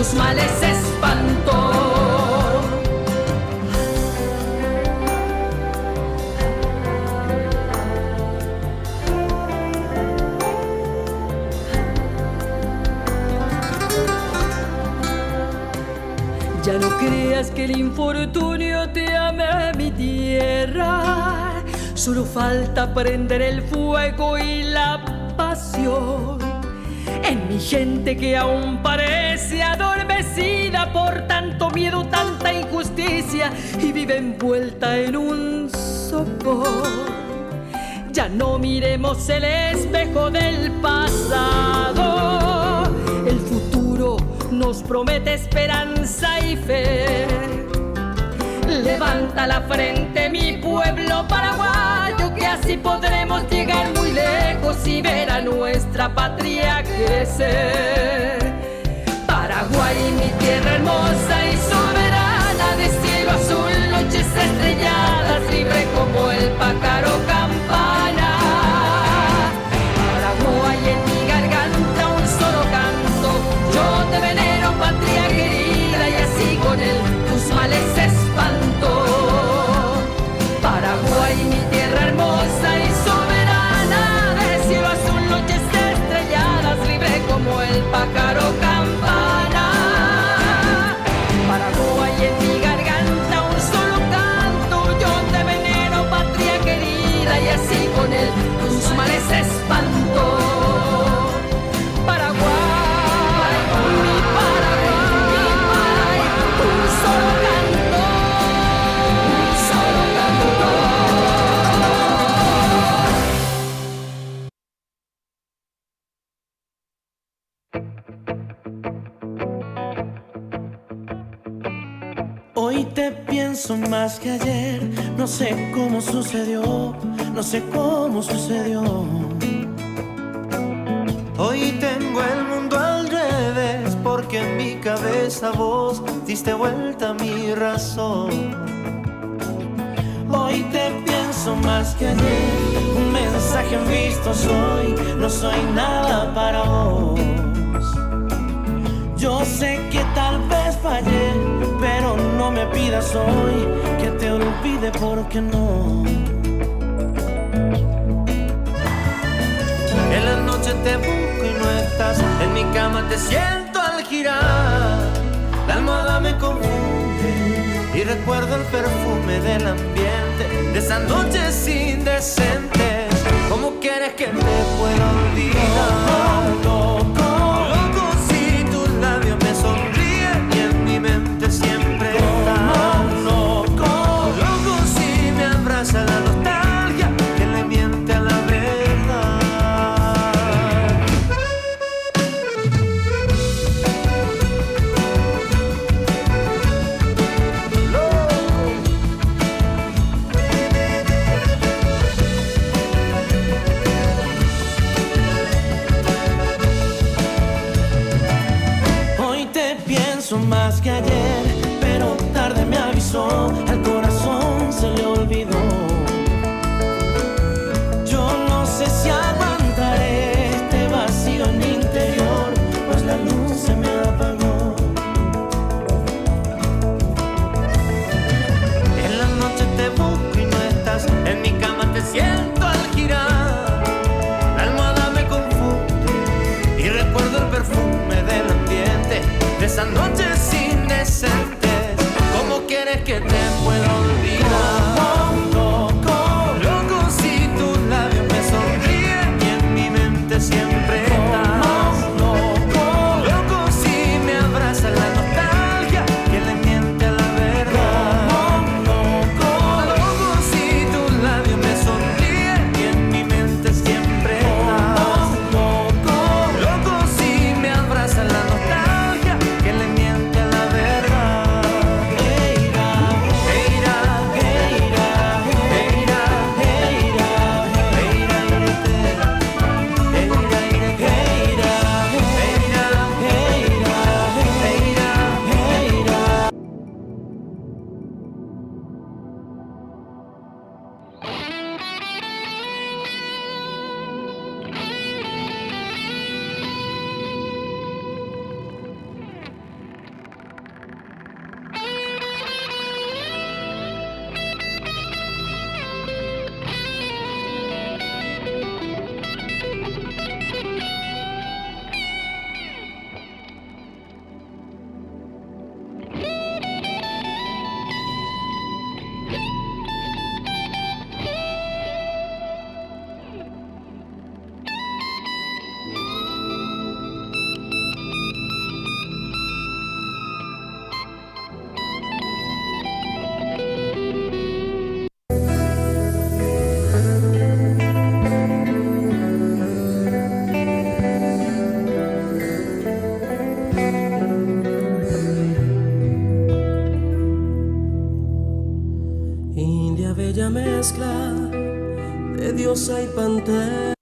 tus males espantó. Ya no creas que el infortunio te ame mi tierra, solo falta prender el fuego y la pasión en mi gente que aún parece adormecida por tanto miedo, tanta injusticia y vive envuelta en un sopor. Ya no miremos el espejo del pasado, el futuro nos promete esperanza y fe. Levanta la frente mi pueblo paraguayo, que así podremos llegar muy lejos y ver a nuestra patria crecer. Paraguay, mi tierra hermosa y soberana, de cielo azul, noches estrelladas, libre como el pájaro campana. Paraguay, en mi garganta un solo canto, yo te venero, patria querida, y así con él tus males espanto. Paraguay, mi tierra hermosa y soberana, de cielo azul, noches estrelladas, libre como el pájaro campana. Paraguay, en mi garganta un solo canto, yo te venero, patria querida, y así con él tus males espanto. Paraguay, mi Paraguay, un solo canto, un solo canto. Hoy te pienso más que ayer, no sé cómo sucedió, no sé cómo sucedió. Hoy tengo el mundo al revés, porque en mi cabeza vos diste vuelta a mi razón. Hoy te pienso más que ayer, un mensaje en visto soy, no soy nada para vos. Yo sé que tal vez fallé, pero no me pidas hoy que te olvide, porque no. En la noche te busco y no estás, en mi cama te siento al girar. La almohada me confunde y recuerdo el perfume del ambiente de esas noches indecentes. ¿Cómo quieres que te pueda olvidar? Loco, si tus labios me sonríen y en mi mente siempre estás. Loco, si me abraza la nostalgia que le miente a la verdad. de diosa y pantera,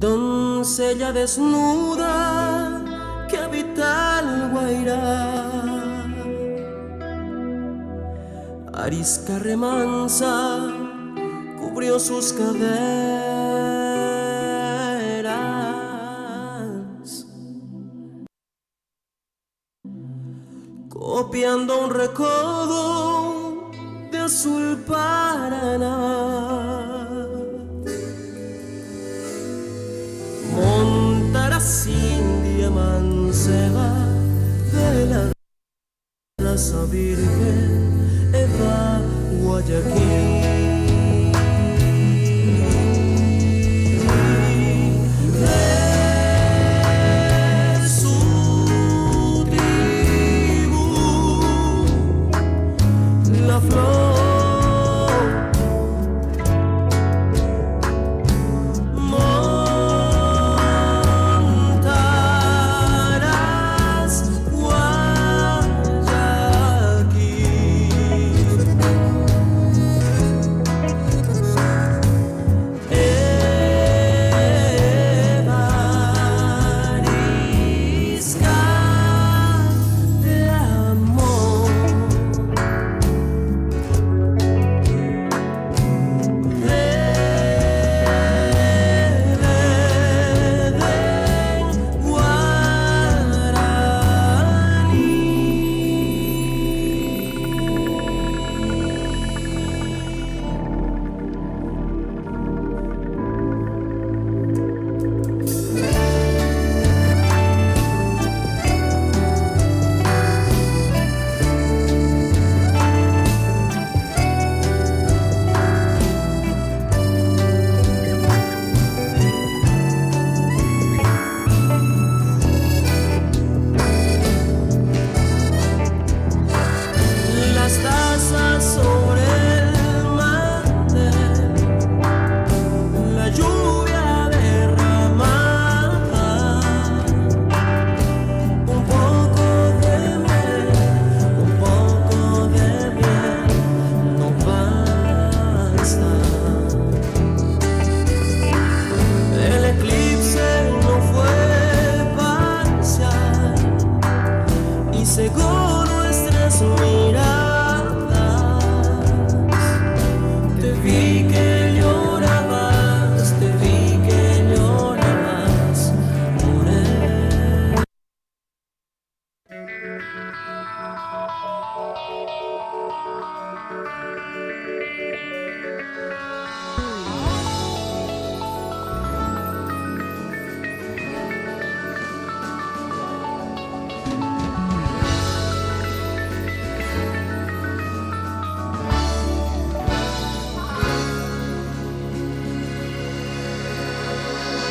doncella desnuda que habita el Guairá, arisca remansa cubrió sus caderas, copiando un recodo de azul Paraná. Montarás India manceba de la raza virgen Eva Guayaquil. De su tribu la flor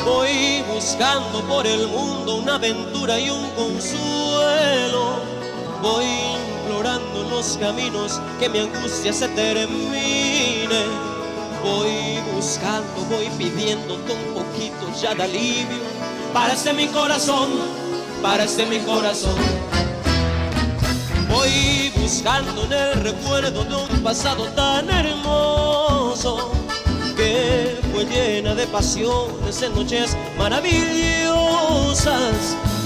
Voy buscando por el mundo una aventura y un consuelo. Voy implorando en los caminos que mi angustia se termine. Voy buscando, voy pidiéndote un poquito ya de alivio para este mi corazón, para este mi corazón. Voy buscando en el recuerdo de un pasado tan hermoso que fue llena de pasiones en noches maravillosas.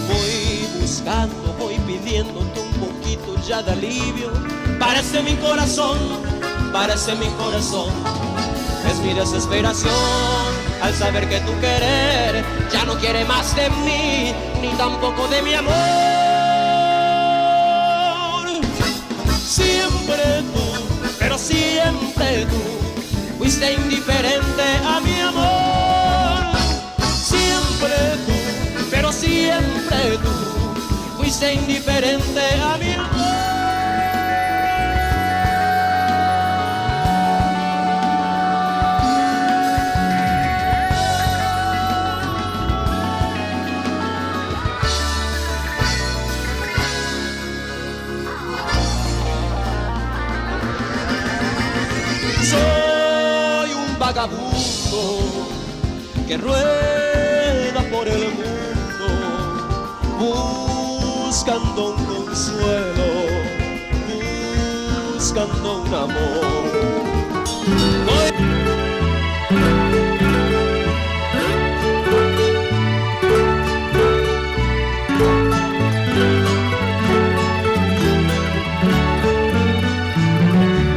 Voy buscando, voy pidiéndote un poquito ya de alivio para este mi corazón, para este mi corazón. Es mi desesperación al saber que tu querer ya no quiere más de mí, ni tampoco de mi amor. Siempre tú, pero siempre tú fuiste indiferente a mi amor. Siempre tú, pero siempre tú fuiste indiferente a mi amor. Soy un vagabundo que rueda por el mundo buscando un consuelo buscando un amor.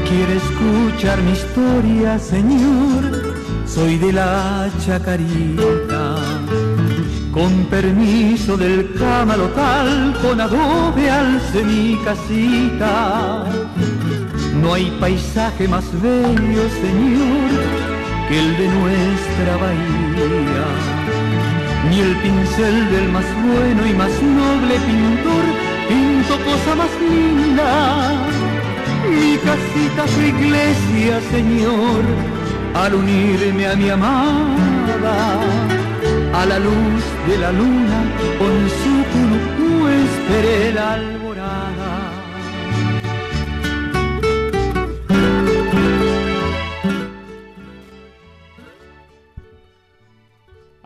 ¿Quiere escuchar mi historia, señor? Soy de la Chacarita, con permiso del camalotal, con adobe alcé mi casita. No hay paisaje más bello, señor, que el de nuestra bahía, ni el pincel del más bueno y más noble pintor pintó cosa más linda. Mi casita su iglesia, señor, al unirme a mi amada, a la luz de la luna, con su cunucú esperé la alborada.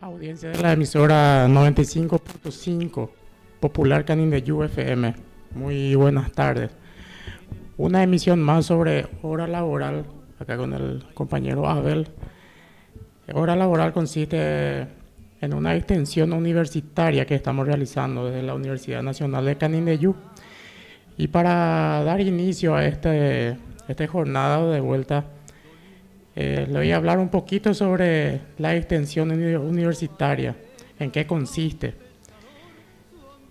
Audiencia de la emisora 95.5 Popular Canindeyú FM. Muy buenas tardes. Una emisión más sobre hora laboral, acá con el compañero Abel. Hora laboral consiste en una extensión universitaria que estamos realizando desde la Universidad Nacional de Canindeyú. Y para dar inicio a esta jornada de vuelta, le voy a hablar un poquito sobre la extensión universitaria, en qué consiste.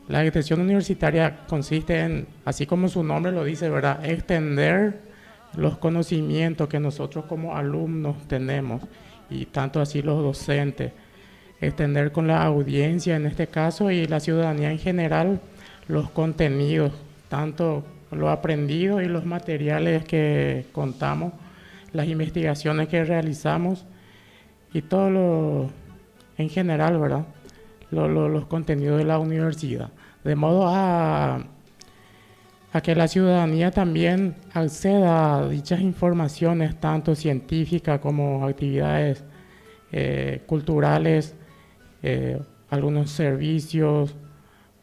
La extensión universitaria consiste en, así como su nombre lo dice, ¿verdad?, extender los conocimientos que nosotros como alumnos tenemos, y tanto así los docentes, extender con la audiencia en este caso y la ciudadanía en general los contenidos, tanto lo aprendido y los materiales que contamos, las investigaciones que realizamos y todo lo en general, ¿verdad?, los contenidos de la universidad, de modo a que la ciudadanía también acceda a dichas informaciones, tanto científicas como actividades culturales, algunos servicios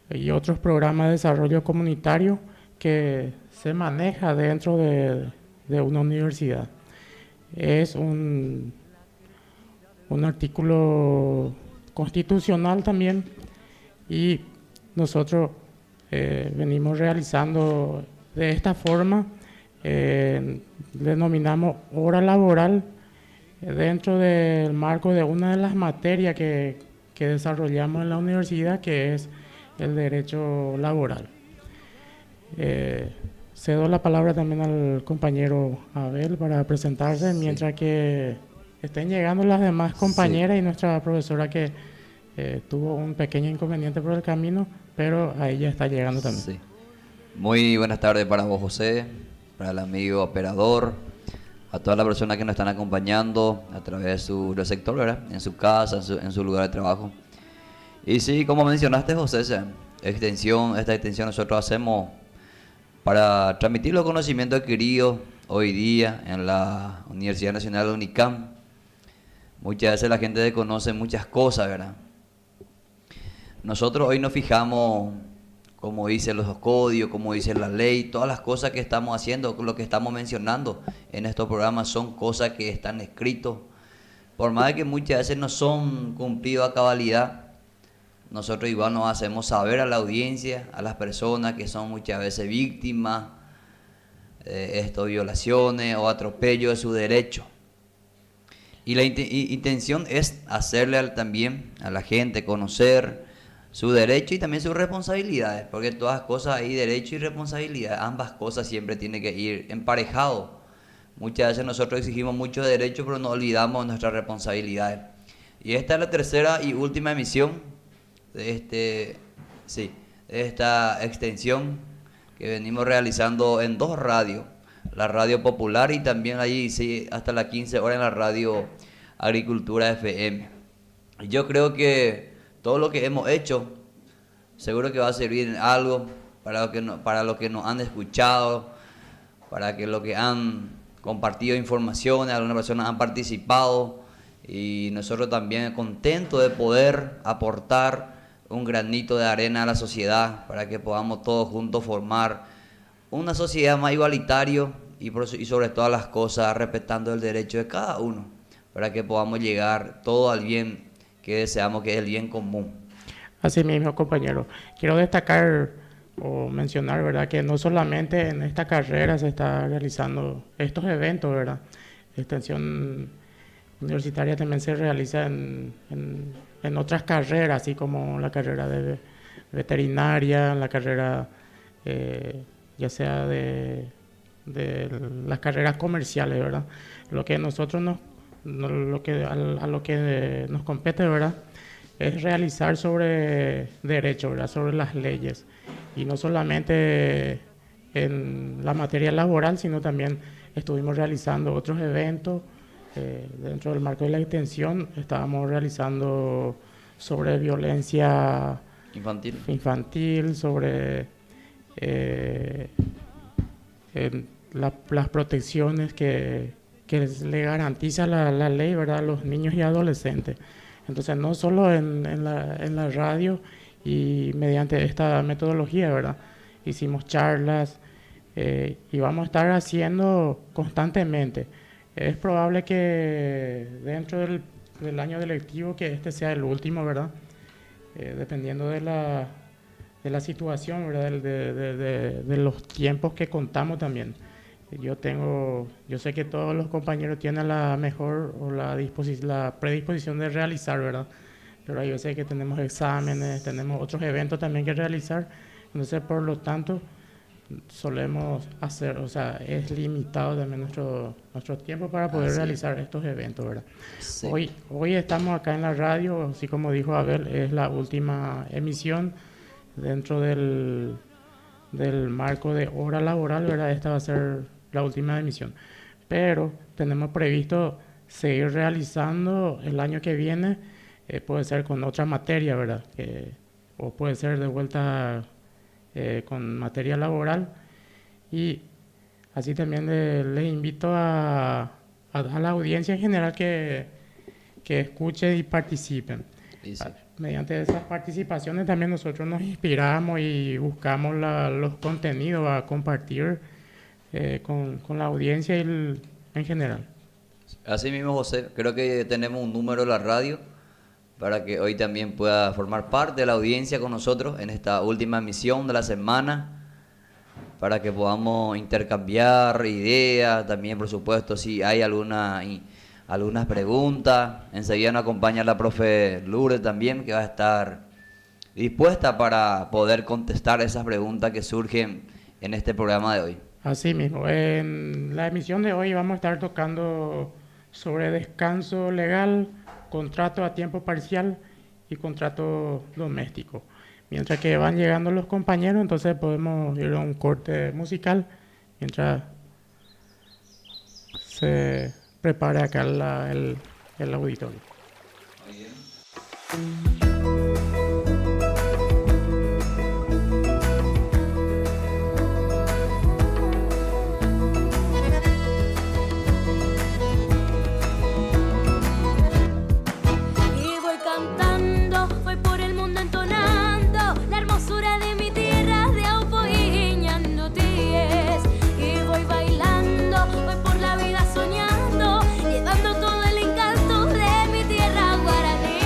y otros programas de desarrollo comunitario que se maneja dentro de una universidad. Es un artículo constitucional también, y nosotros venimos realizando de esta forma, denominamos hora laboral dentro del marco de una de las materias que desarrollamos en la universidad, que es el derecho laboral. Cedo la palabra también al compañero Abel para presentarse, mientras que estén llegando las demás compañeras y nuestra profesora que tuvo un pequeño inconveniente por el camino, pero ahí ya está llegando también. Sí. Muy buenas tardes para vos, José, para el amigo operador, a todas las personas que nos están acompañando a través de su sector, ¿verdad?, en su casa, en su lugar de trabajo. Y sí, como mencionaste, José, esta extensión nosotros hacemos para transmitir los conocimientos adquiridos hoy día en la Universidad Nacional de UNICAM. Muchas veces la gente desconoce muchas cosas, ¿verdad? Nosotros hoy nos fijamos, como dicen los códigos, como dice la ley, todas las cosas que estamos haciendo, lo que estamos mencionando en estos programas son cosas que están escritos. Por más de que muchas veces no son cumplidos a cabalidad, nosotros igual nos hacemos saber a la audiencia, a las personas que son muchas veces víctimas de violaciones o atropellos de su derecho. Y la intención es hacerle también a la gente conocer su derecho y también sus responsabilidades, porque todas las cosas hay derecho y responsabilidad, ambas cosas siempre tienen que ir emparejados. Muchas veces nosotros exigimos mucho derecho, pero nos olvidamos de nuestras responsabilidades. Y esta es la tercera y última emisión de esta extensión que venimos realizando en dos radios, la Radio Popular y también allí hasta las 15 horas en la Radio Agricultura FM. Yo creo que todo lo que hemos hecho seguro que va a servir en algo para los que nos han escuchado, para que los que han compartido informaciones, algunas personas han participado, y nosotros también contentos de poder aportar un granito de arena a la sociedad para que podamos todos juntos formar una sociedad más igualitaria y sobre todas las cosas respetando el derecho de cada uno, para que podamos llegar todo al bien que deseamos, que es el bien común. Así mismo, compañero. Quiero destacar o mencionar, ¿verdad?, que no solamente en esta carrera se está realizando estos eventos, ¿verdad? La extensión universitaria también se realiza en otras carreras, así como la carrera de veterinaria, la carrera ya sea de las carreras comerciales, ¿verdad? Lo que nosotros lo que nos compete, ¿verdad?, es realizar sobre derecho, ¿verdad?, sobre las leyes, y no solamente en la materia laboral, sino también estuvimos realizando otros eventos dentro del marco de la extensión. Estábamos realizando sobre violencia infantil, sobre las protecciones que le garantiza la ley, ¿verdad?, a los niños y adolescentes. Entonces, no solo en la radio y mediante esta metodología, ¿verdad?, hicimos charlas y vamos a estar haciendo constantemente. Es probable que dentro del año lectivo, que este sea el último, ¿verdad?, dependiendo de la situación, ¿verdad?, de los tiempos que contamos también. Yo sé que todos los compañeros tienen la mejor o la predisposición de realizar, ¿verdad? Pero yo sé que tenemos exámenes, tenemos otros eventos también que realizar. Entonces, por lo tanto, solemos hacer, o sea, es limitado también nuestro tiempo para poder realizar estos eventos, ¿verdad? Sí. Hoy estamos acá en la radio, así como dijo Abel, es la última emisión dentro del marco de hora laboral, ¿verdad? Esta va a ser la última emisión, pero tenemos previsto seguir realizando el año que viene, puede ser con otra materia, ¿verdad? O puede ser de vuelta con materia laboral, y así también les invito a la audiencia en general que escuche y participen. Sí. Mediante esas participaciones también nosotros nos inspiramos y buscamos los contenidos a compartir con la audiencia y en general. Así mismo, José, creo que tenemos un número en la radio para que hoy también pueda formar parte de la audiencia con nosotros en esta última emisión de la semana, para que podamos intercambiar ideas, también por supuesto si hay algunas preguntas. Enseguida nos acompaña la profe Lourdes también, que va a estar dispuesta para poder contestar esas preguntas que surgen en este programa de hoy. Así mismo, en la emisión de hoy vamos a estar tocando sobre descanso legal, contrato a tiempo parcial y contrato doméstico. Mientras que van llegando los compañeros, entonces podemos ir a un corte musical mientras se prepara acá el auditorio. Muy bien. Soñando, llevando todo el encanto de mi tierra guaraní.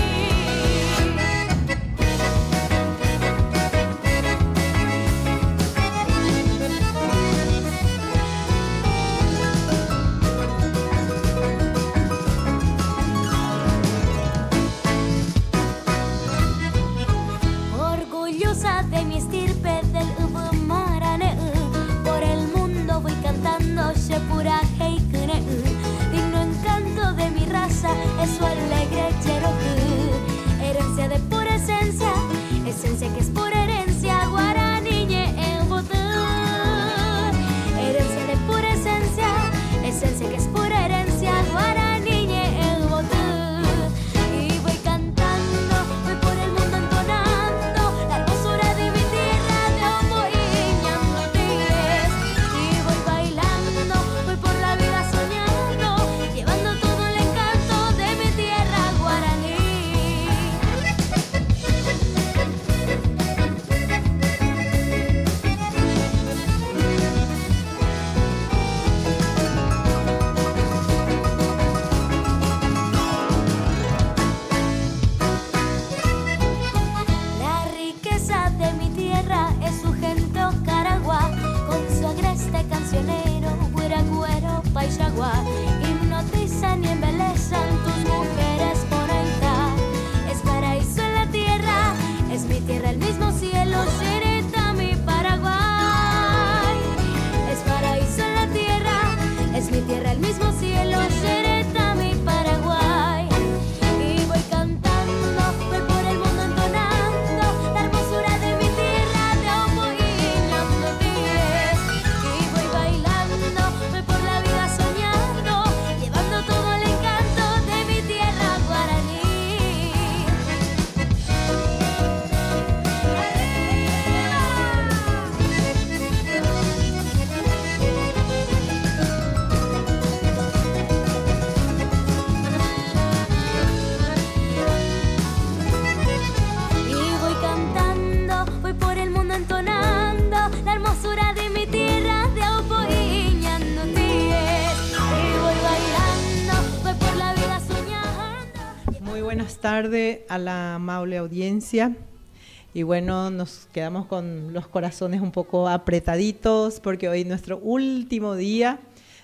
tarde a la amable audiencia. Y bueno, nos quedamos con los corazones un poco apretaditos porque hoy es nuestro último día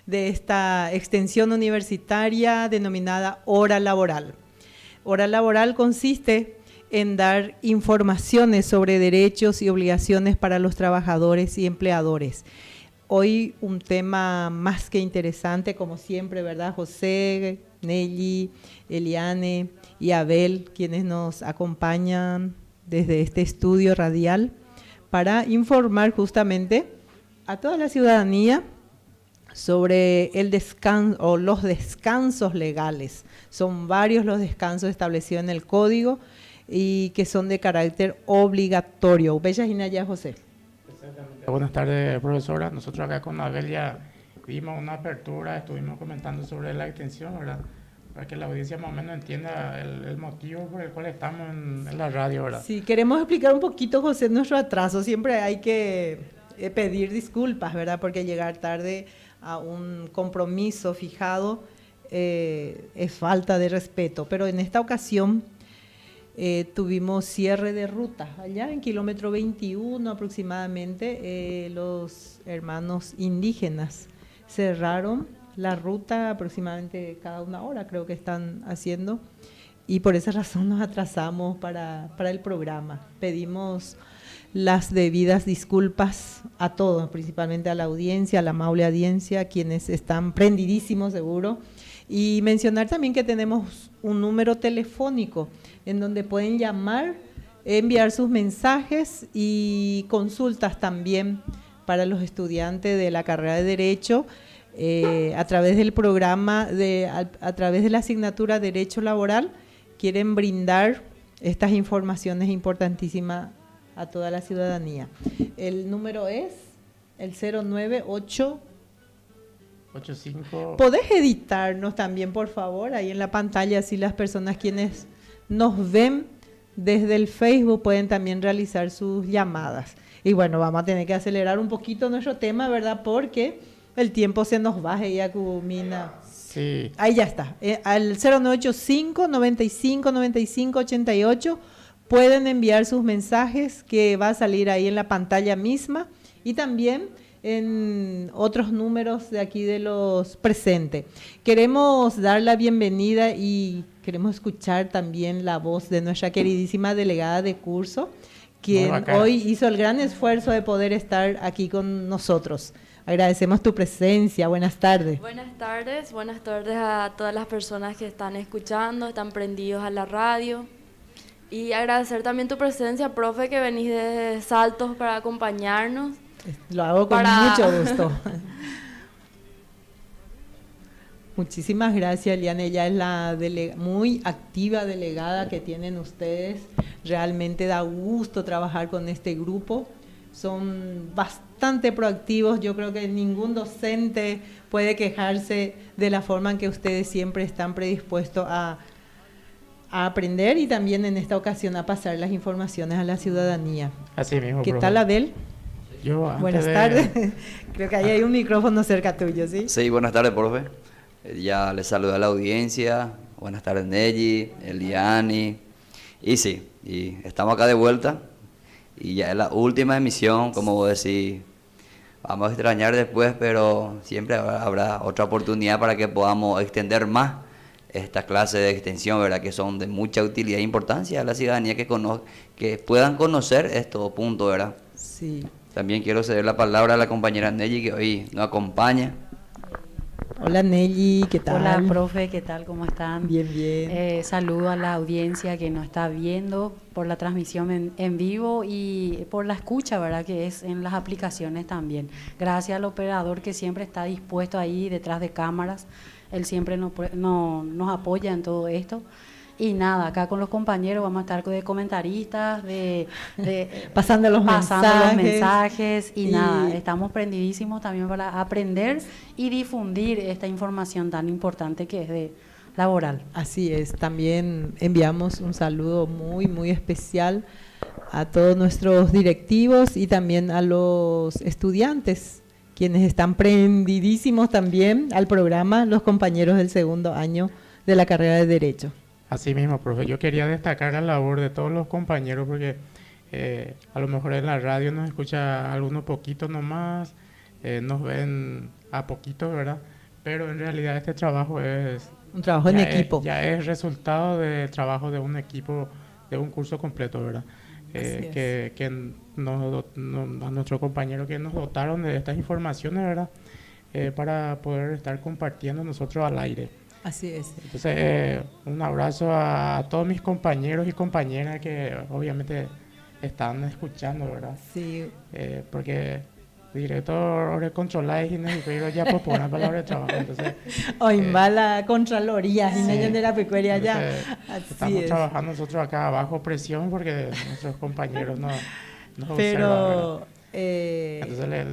de esta extensión universitaria denominada Hora Laboral. Hora Laboral consiste en dar informaciones sobre derechos y obligaciones para los trabajadores y empleadores. Hoy un tema más que interesante, como siempre, ¿verdad? José, Nelly, Eliane y Abel, quienes nos acompañan desde este estudio radial para informar justamente a toda la ciudadanía sobre el descanso o los descansos legales. Son varios los descansos establecidos en el código y que son de carácter obligatorio. Bella Ginaya, José. Buenas tardes, profesora. Nosotros acá con Abel ya vimos una apertura, estuvimos comentando sobre la extensión, ¿verdad? Para que la audiencia más o menos entienda el motivo por el cual estamos en la radio, ¿verdad? Sí, queremos explicar un poquito, José, nuestro atraso. Siempre hay que pedir disculpas, ¿verdad? Porque llegar tarde a un compromiso fijado es falta de respeto. Pero en esta ocasión tuvimos cierre de ruta. Allá en kilómetro 21 aproximadamente, los hermanos indígenas cerraron la ruta aproximadamente cada una hora, creo que están haciendo, y por esa razón nos atrasamos para el programa. Pedimos las debidas disculpas a todos, principalmente a la audiencia, a la amable audiencia, quienes están prendidísimos seguro, y mencionar también que tenemos un número telefónico en donde pueden llamar, enviar sus mensajes y consultas también para los estudiantes de la carrera de Derecho, a través del programa, a través de la asignatura Derecho Laboral, quieren brindar estas informaciones importantísimas a toda la ciudadanía. El número es el 098. 85. ¿Podés editarnos también, por favor, ahí en la pantalla, así las personas quienes nos ven desde el Facebook pueden también realizar sus llamadas? Y bueno, vamos a tener que acelerar un poquito nuestro tema, ¿verdad? Porque el tiempo se nos va, ya culmina. Sí. Ahí ya está. Al 0985 95 95 88 pueden enviar sus mensajes, que va a salir ahí en la pantalla misma, y también en otros números de aquí de los presentes. Queremos dar la bienvenida y queremos escuchar también la voz de nuestra queridísima delegada de curso, quien hoy hizo el gran esfuerzo de poder estar aquí con nosotros. Agradecemos tu presencia. Buenas tardes. Buenas tardes a todas las personas que están escuchando, están prendidos a la radio. Y agradecer también tu presencia, profe, que venís de Saltos para acompañarnos. Lo hago con mucho gusto. Muchísimas gracias, Eliane. Ella es la muy activa delegada que tienen ustedes. Realmente da gusto trabajar con este grupo. Son bastante proactivos. Yo creo que ningún docente puede quejarse de la forma en que ustedes siempre están predispuestos a aprender y también en esta ocasión a pasar las informaciones a la ciudadanía. Así mismo, ¿Qué tal, Abel? Buenas tardes. Creo que ahí hay un micrófono cerca tuyo, ¿sí? Sí, buenas tardes, profe. Ya les saluda a la audiencia. Buenas tardes, Nelly, Eliani. Y sí, y estamos acá de vuelta. Y ya es la última emisión, como vos decís. Vamos a extrañar después, pero siempre habrá otra oportunidad para que podamos extender más esta clase de extensión, ¿verdad? Que son de mucha utilidad e importancia a la ciudadanía que puedan conocer estos puntos, ¿verdad? Sí. También quiero ceder la palabra a la compañera Nelly, que hoy nos acompaña. Hola, Nelly, ¿qué tal? Hola, profe, ¿qué tal? ¿Cómo están? Bien, bien. Saludo a la audiencia que nos está viendo por la transmisión en vivo y por la escucha, ¿verdad? Que es en las aplicaciones también. Gracias al operador que siempre está dispuesto ahí detrás de cámaras. Él siempre nos apoya en todo esto. Y nada, acá con los compañeros vamos a estar de comentaristas, pasando los mensajes y nada, estamos prendidísimos también para aprender y difundir esta información tan importante que es de laboral. Así es, también enviamos un saludo muy, muy especial a todos nuestros directivos y también a los estudiantes, quienes están prendidísimos también al programa, los compañeros del segundo año de la carrera de Derecho. Así mismo, profe. Yo quería destacar la labor de todos los compañeros porque a lo mejor en la radio nos escucha algunos poquitos nomás, nos ven a poquitos, ¿verdad? Pero en realidad este trabajo es... Un trabajo en equipo. Ya es resultado del trabajo de un equipo, de un curso completo, ¿verdad? Que a nuestros compañeros que nos dotaron de estas informaciones, ¿verdad? Para poder estar compartiendo nosotros al aire. Así es. Entonces, un abrazo a todos mis compañeros y compañeras que obviamente están escuchando, ¿verdad? Sí. Porque director controláis y necesito ya por una palabra de trabajo. Entonces, hoy va la Contraloría, y no de la pecuaria ya. Estamos trabajando nosotros acá bajo presión porque nuestros compañeros nos pero observan, entonces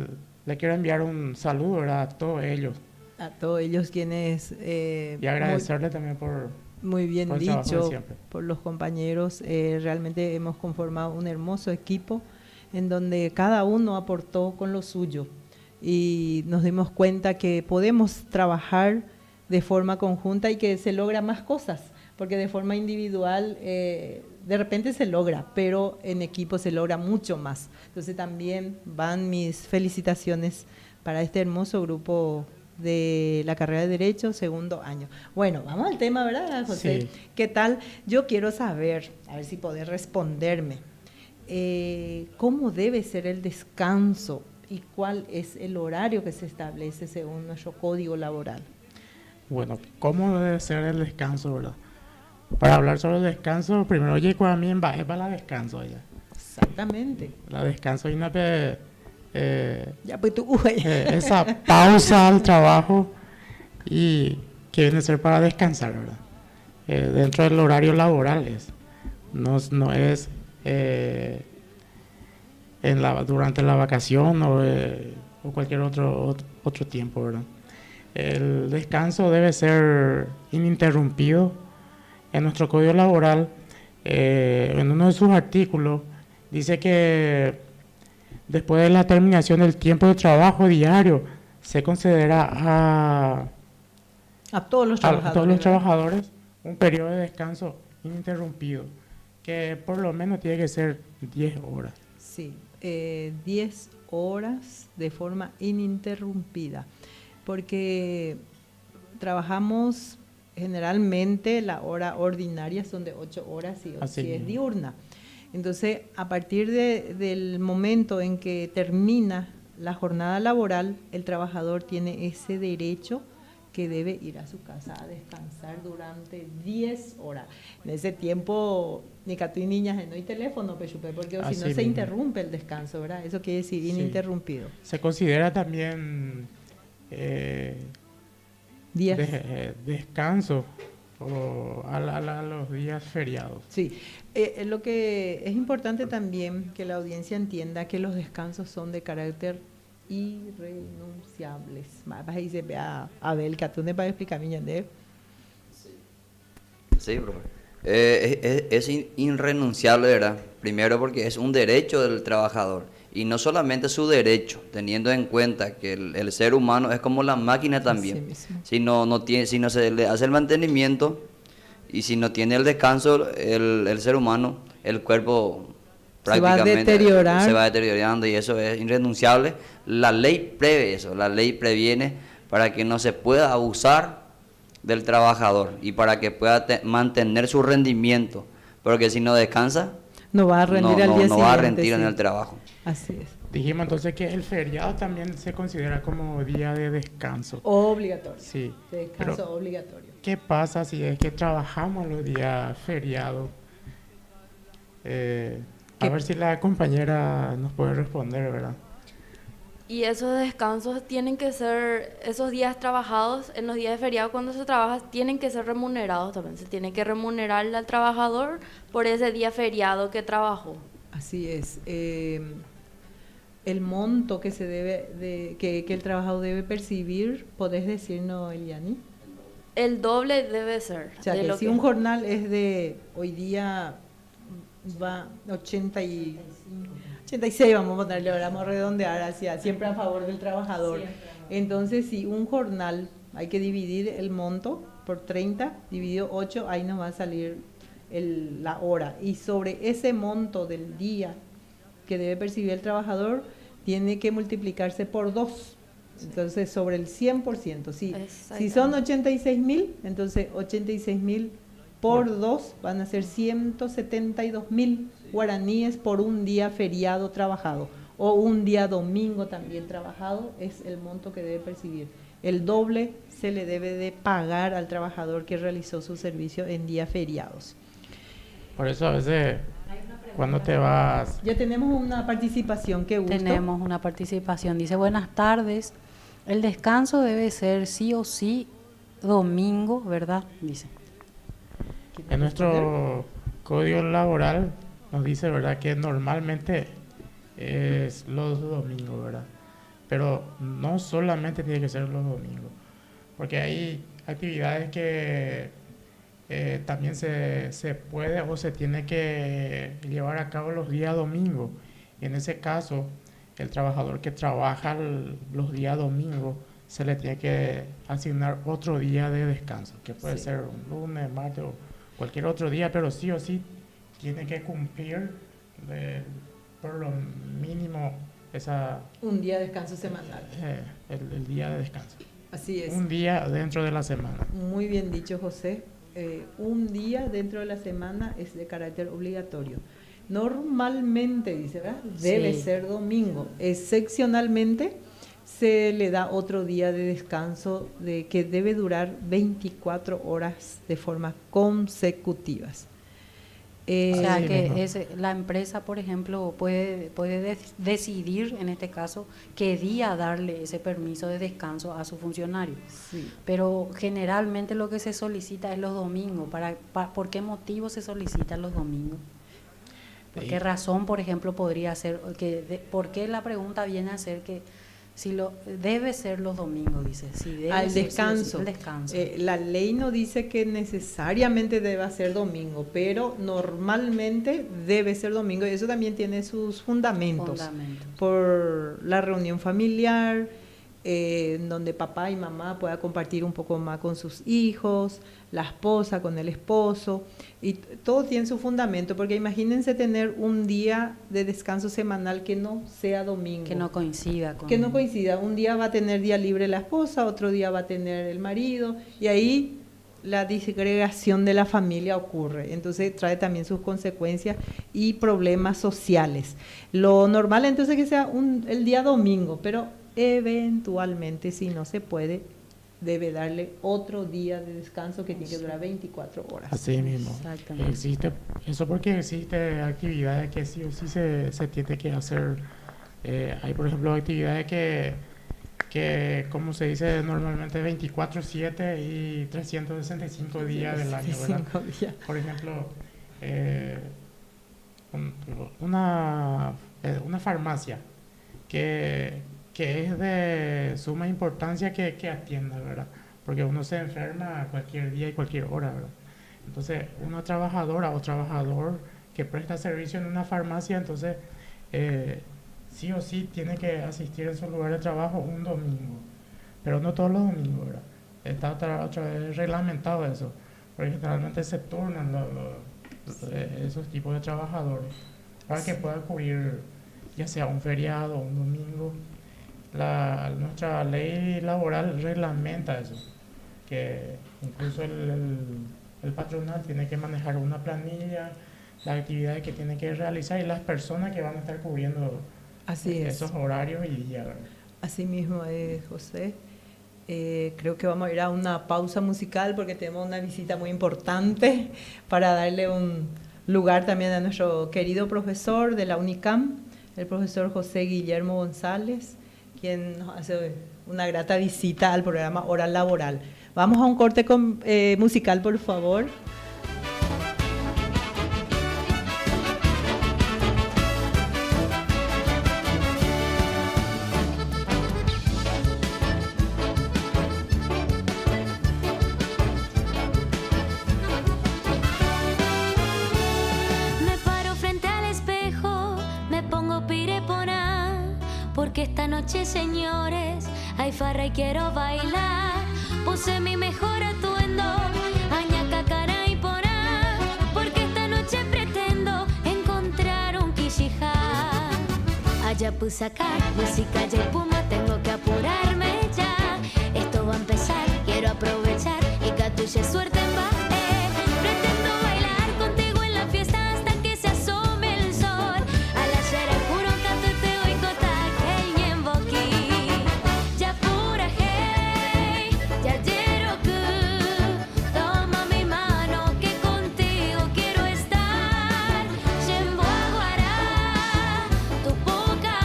le quiero enviar un saludo, ¿verdad? A todos ellos. A todos ellos quienes... y agradecerle también por... Muy bien por dicho, por los compañeros. Realmente hemos conformado un hermoso equipo en donde cada uno aportó con lo suyo y nos dimos cuenta que podemos trabajar de forma conjunta y que se logra más cosas, porque de forma individual de repente se logra, pero en equipo se logra mucho más. Entonces también van mis felicitaciones para este hermoso grupo de la carrera de Derecho, segundo año. Bueno, vamos al tema, ¿verdad, José? Sí. ¿Qué tal? Yo quiero saber, a ver si podés responderme, ¿cómo debe ser el descanso y cuál es el horario que se establece según nuestro código laboral? Bueno, ¿cómo debe ser el descanso, verdad? Para hablar sobre el descanso, primero, oye, cuando a mí en baje para la descanso ya. Exactamente. La descanso y una... ya pues tú, esa pausa al trabajo y que viene a ser para descansar, ¿verdad? Dentro del horario laboral no es durante la vacación o cualquier otro tiempo, ¿verdad? El descanso debe ser ininterrumpido. En nuestro código laboral, en uno de sus artículos, dice que después de la terminación del tiempo de trabajo diario, se considera a todos los trabajadores un periodo de descanso ininterrumpido, que por lo menos tiene que ser 10 horas. Sí, 10 horas de forma ininterrumpida, porque trabajamos generalmente la hora ordinaria son de 8 horas y si es diurna. Entonces, a partir del momento en que termina la jornada laboral, el trabajador tiene ese derecho que debe ir a su casa a descansar durante 10 horas. En ese tiempo, ni catú y niñas, no hay teléfono, porque si no se interrumpe el descanso, ¿verdad? Eso quiere decir ininterrumpido. Se considera también descanso a los días feriados. Sí, lo que es importante también que la audiencia entienda que los descansos son de carácter irrenunciables. Vas a decir, Abel, que tú me vas a explicar, mi ñande. Sí, profe. Es irrenunciable, ¿verdad? Primero porque es un derecho del trabajador. Y no solamente su derecho, teniendo en cuenta que el ser humano es como la máquina también. Si no se le hace el mantenimiento y si no tiene el descanso, el ser humano, el cuerpo prácticamente se va deteriorando y eso es irrenunciable. La ley prevé eso, la ley previene para que no se pueda abusar del trabajador y para que pueda mantener su rendimiento, porque si no descansa, no va a rendir al día siguiente. No va a rendir en el trabajo. Así es. Dijimos entonces que el feriado también se considera como día de descanso. Obligatorio. Sí. Descanso obligatorio. ¿Qué pasa si es que trabajamos los días feriados? A ver si la compañera nos puede responder, ¿verdad? Y esos descansos tienen que ser, esos días trabajados, en los días de feriado cuando se trabaja, tienen que ser remunerados también. Se tiene que remunerar al trabajador por ese día feriado que trabajó. Así es. El monto que se debe que el trabajador debe percibir, ¿podés decirnos, Eliani? El doble debe ser. O sea, que si un jornal es de, hoy día va 86, vamos a ponerle, vamos a redondear hacia, siempre a favor del trabajador. Siempre. Entonces, si un jornal hay que dividir el monto por 30 dividido 8, ahí nos va a salir la hora. Y sobre ese monto del día que debe percibir el trabajador, tiene que multiplicarse por 2. Entonces, sobre el 100%. Si son 86.000, entonces 86.000 por 2 van a ser 172.000 guaraníes por un día feriado trabajado. O un día domingo también trabajado, es el monto que debe percibir. El doble se le debe de pagar al trabajador que realizó su servicio en días feriados. Por eso a veces, cuando te vas... Ya tenemos una participación, qué gusto. Tenemos una participación. Dice, buenas tardes. El descanso debe ser sí o sí domingo, ¿verdad? Dice. En nuestro código laboral nos dice, ¿verdad?, que normalmente es los domingos, ¿verdad? Pero no solamente tiene que ser los domingos, porque hay actividades que también se puede o se tiene que llevar a cabo los días domingos. Y en ese caso, el trabajador que trabaja los días domingos se le tiene que asignar otro día de descanso, que puede ser un lunes, martes o cualquier otro día, pero sí o sí tiene que cumplir por lo mínimo un día de descanso semanal. El día de descanso. Así es. Un día dentro de la semana. Muy bien dicho, José. Un día dentro de la semana es de carácter obligatorio. Normalmente, dice, ¿verdad?, debe ser domingo. Excepcionalmente se le da otro día de descanso que debe durar 24 horas de forma consecutivas. O sea que la empresa, por ejemplo, puede decidir en este caso qué día darle ese permiso de descanso a su funcionario. Sí. Pero generalmente lo que se solicita es los domingos. ¿Por qué motivo se solicita los domingos? ¿Por qué razón, por ejemplo, podría ser? ¿Por qué la pregunta viene a ser que si debe ser los domingos, dice? Si debe al ser, descanso. Sí, el descanso. La ley no dice que necesariamente deba ser domingo, pero normalmente debe ser domingo, y eso también tiene sus fundamentos. Por la reunión familiar, donde papá y mamá puedan compartir un poco más con sus hijos, la esposa con el esposo, y todo tiene su fundamento, porque imagínense tener un día de descanso semanal que no sea domingo. Que no coincida. Un día va a tener día libre la esposa, otro día va a tener el marido, y ahí la disgregación de la familia ocurre. Entonces trae también sus consecuencias y problemas sociales. Lo normal entonces es que sea el día domingo, pero eventualmente, si no se puede, debe darle otro día de descanso que tiene que durar 24 horas. Así mismo. Existe eso, porque existe actividades que sí o sí se tiene que hacer. Hay, por ejemplo, actividades que como se dice normalmente, 24/7 y 365 días del año, ¿verdad? Por ejemplo, una farmacia que es de suma importancia que atienda, ¿verdad? Porque uno se enferma cualquier día y cualquier hora, ¿verdad? Entonces, una trabajadora o trabajador que presta servicio en una farmacia, entonces sí o sí tiene que asistir en su lugar de trabajo un domingo, pero no todos los domingos, ¿verdad? Está otra vez reglamentado eso, porque generalmente se turnan esos tipos de trabajadores para que puedan cubrir ya sea un feriado o un domingo. Nuestra ley laboral reglamenta eso, que incluso el patronal tiene que manejar una planilla, las actividades que tiene que realizar y las personas que van a estar cubriendo esos horarios y días. Así mismo es, José. Creo que vamos a ir a una pausa musical porque tenemos una visita muy importante para darle un lugar también a nuestro querido profesor de la UNICAM, el profesor José Guillermo González, quien nos hace una grata visita al programa Hora Laboral. Vamos a un corte musical, por favor. Me paro frente al espejo, me pongo pirepona, porque esta noche, señores, hay farra y quiero bailar. puse mi mejor atuendo, añaca, cara y porá, porque esta noche pretendo encontrar un quijijá. Allá puse acá, música y espuma, tengo que apurarme ya. Esto va a empezar, quiero aprovechar y catulle suerte en va. Pretendo bailar contigo en la fiesta hasta que se asome el sol. A la yera puro catuteo y cotaje y en boquí. Ya pura hey, ya quiero que toma mi mano que contigo quiero estar. Yembo aguará, tu poca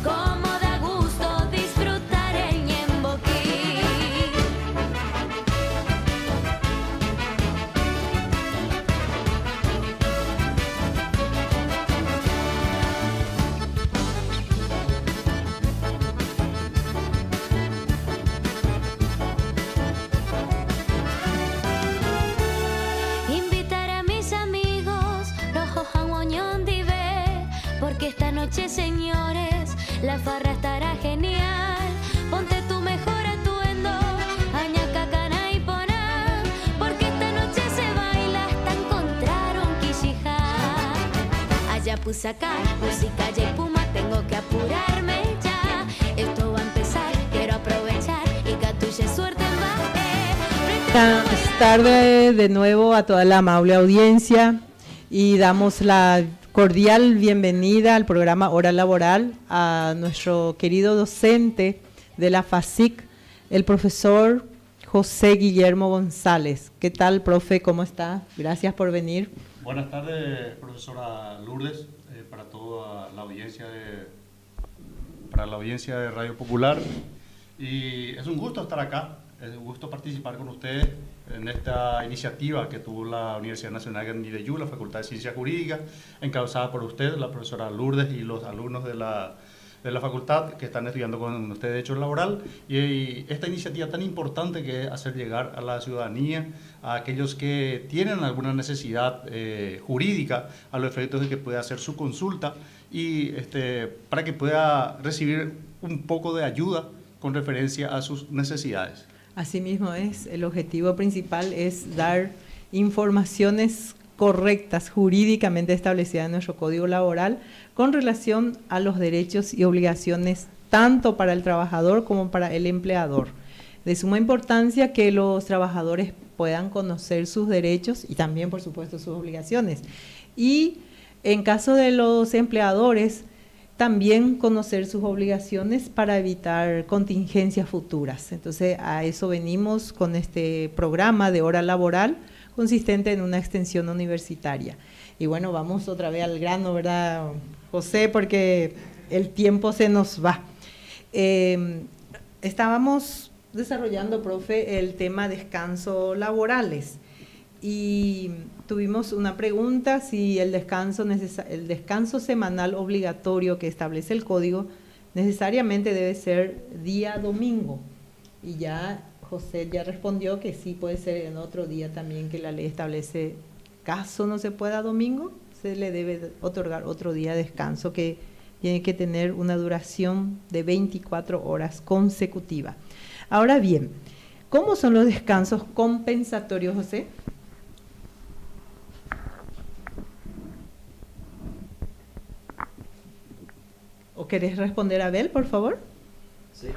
como da gusto disfrutar el ñemboquí. Invitar a mis amigos, rojo janguoñón dive, porque esta noche, señores, la farra estará genial. Ponte tu mejor atuendo, añaca, cana y poná, porque esta noche se baila hasta encontrar un quijijá. Allá puse acá, música y espuma, tengo que apurarme ya. Esto va a empezar, quiero aprovechar y catulle suerte en va. Buenas tardes de nuevo a toda la amable audiencia y damos la cordial bienvenida al programa Hora Laboral a nuestro querido docente de la FASIC, el profesor José Guillermo González. ¿Qué tal, profe? ¿Cómo está? Gracias por venir. Buenas tardes, profesora Lourdes, para toda la audiencia de Radio Popular. Y es un gusto estar acá, es un gusto participar con ustedes en esta iniciativa que tuvo la Universidad Nacional de Nideyú, la Facultad de Ciencias Jurídicas, encabezada por usted, la profesora Lourdes, y los alumnos de la facultad que están estudiando con usted Derecho Laboral, y esta iniciativa tan importante que es hacer llegar a la ciudadanía, a aquellos que tienen alguna necesidad jurídica, a los efectos de que pueda hacer su consulta y para que pueda recibir un poco de ayuda con referencia a sus necesidades. Asimismo es, el objetivo principal es dar informaciones correctas, jurídicamente establecidas en nuestro Código Laboral, con relación a los derechos y obligaciones tanto para el trabajador como para el empleador. De suma importancia que los trabajadores puedan conocer sus derechos y también, por supuesto, sus obligaciones. Y en caso de los empleadores, también conocer sus obligaciones para evitar contingencias futuras. Entonces, a eso venimos con este programa de Hora Laboral, consistente en una extensión universitaria. Y bueno, vamos otra vez al grano, ¿verdad, José? Porque el tiempo se nos va. Estábamos desarrollando, profe, el tema descanso laborales y tuvimos una pregunta si el descanso semanal obligatorio que establece el código necesariamente debe ser día domingo. Y ya José ya respondió que sí puede ser en otro día también, que la ley establece, caso no se pueda domingo, se le debe otorgar otro día de descanso que tiene que tener una duración de 24 horas consecutiva. Ahora bien, ¿cómo son los descansos compensatorios, José? ¿O querés responder a Abel, por favor? Sí.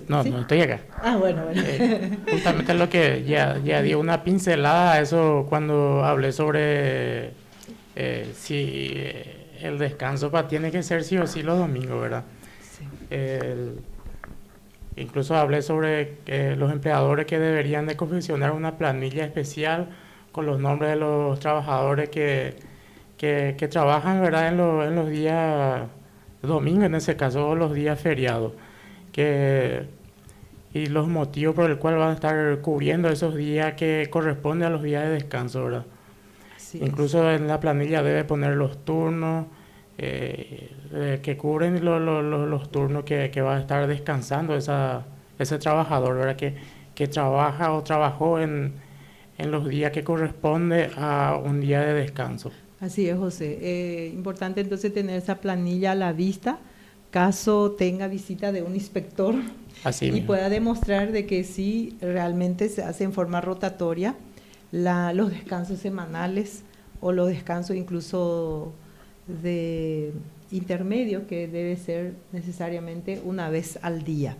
No, ¿sí? no estoy acá. Ah, bueno. Justamente lo que ya dio una pincelada a eso cuando hablé sobre si el descanso tiene que ser sí o sí los domingos, ¿verdad? Sí. Incluso hablé sobre los empleadores que deberían de confeccionar una planilla especial con los nombres de los trabajadores que trabajan, ¿verdad? En los días domingos, en ese caso, los días feriados. Y los motivos por el cual van a estar cubriendo esos días que corresponden a los días de descanso, ¿verdad? Sí, incluso en la planilla debe poner los turnos que cubren los turnos que va a estar descansando ese trabajador, ¿verdad? Que trabaja o trabajó en los días que corresponde a un día de descanso. Así es, José. Importante entonces tener esa planilla a la vista caso tenga visita de un inspector Así y mismo. pueda demostrar de que sí realmente se hace en forma rotatoria los descansos semanales o los descansos incluso de intermedio, que debe ser necesariamente una vez al día.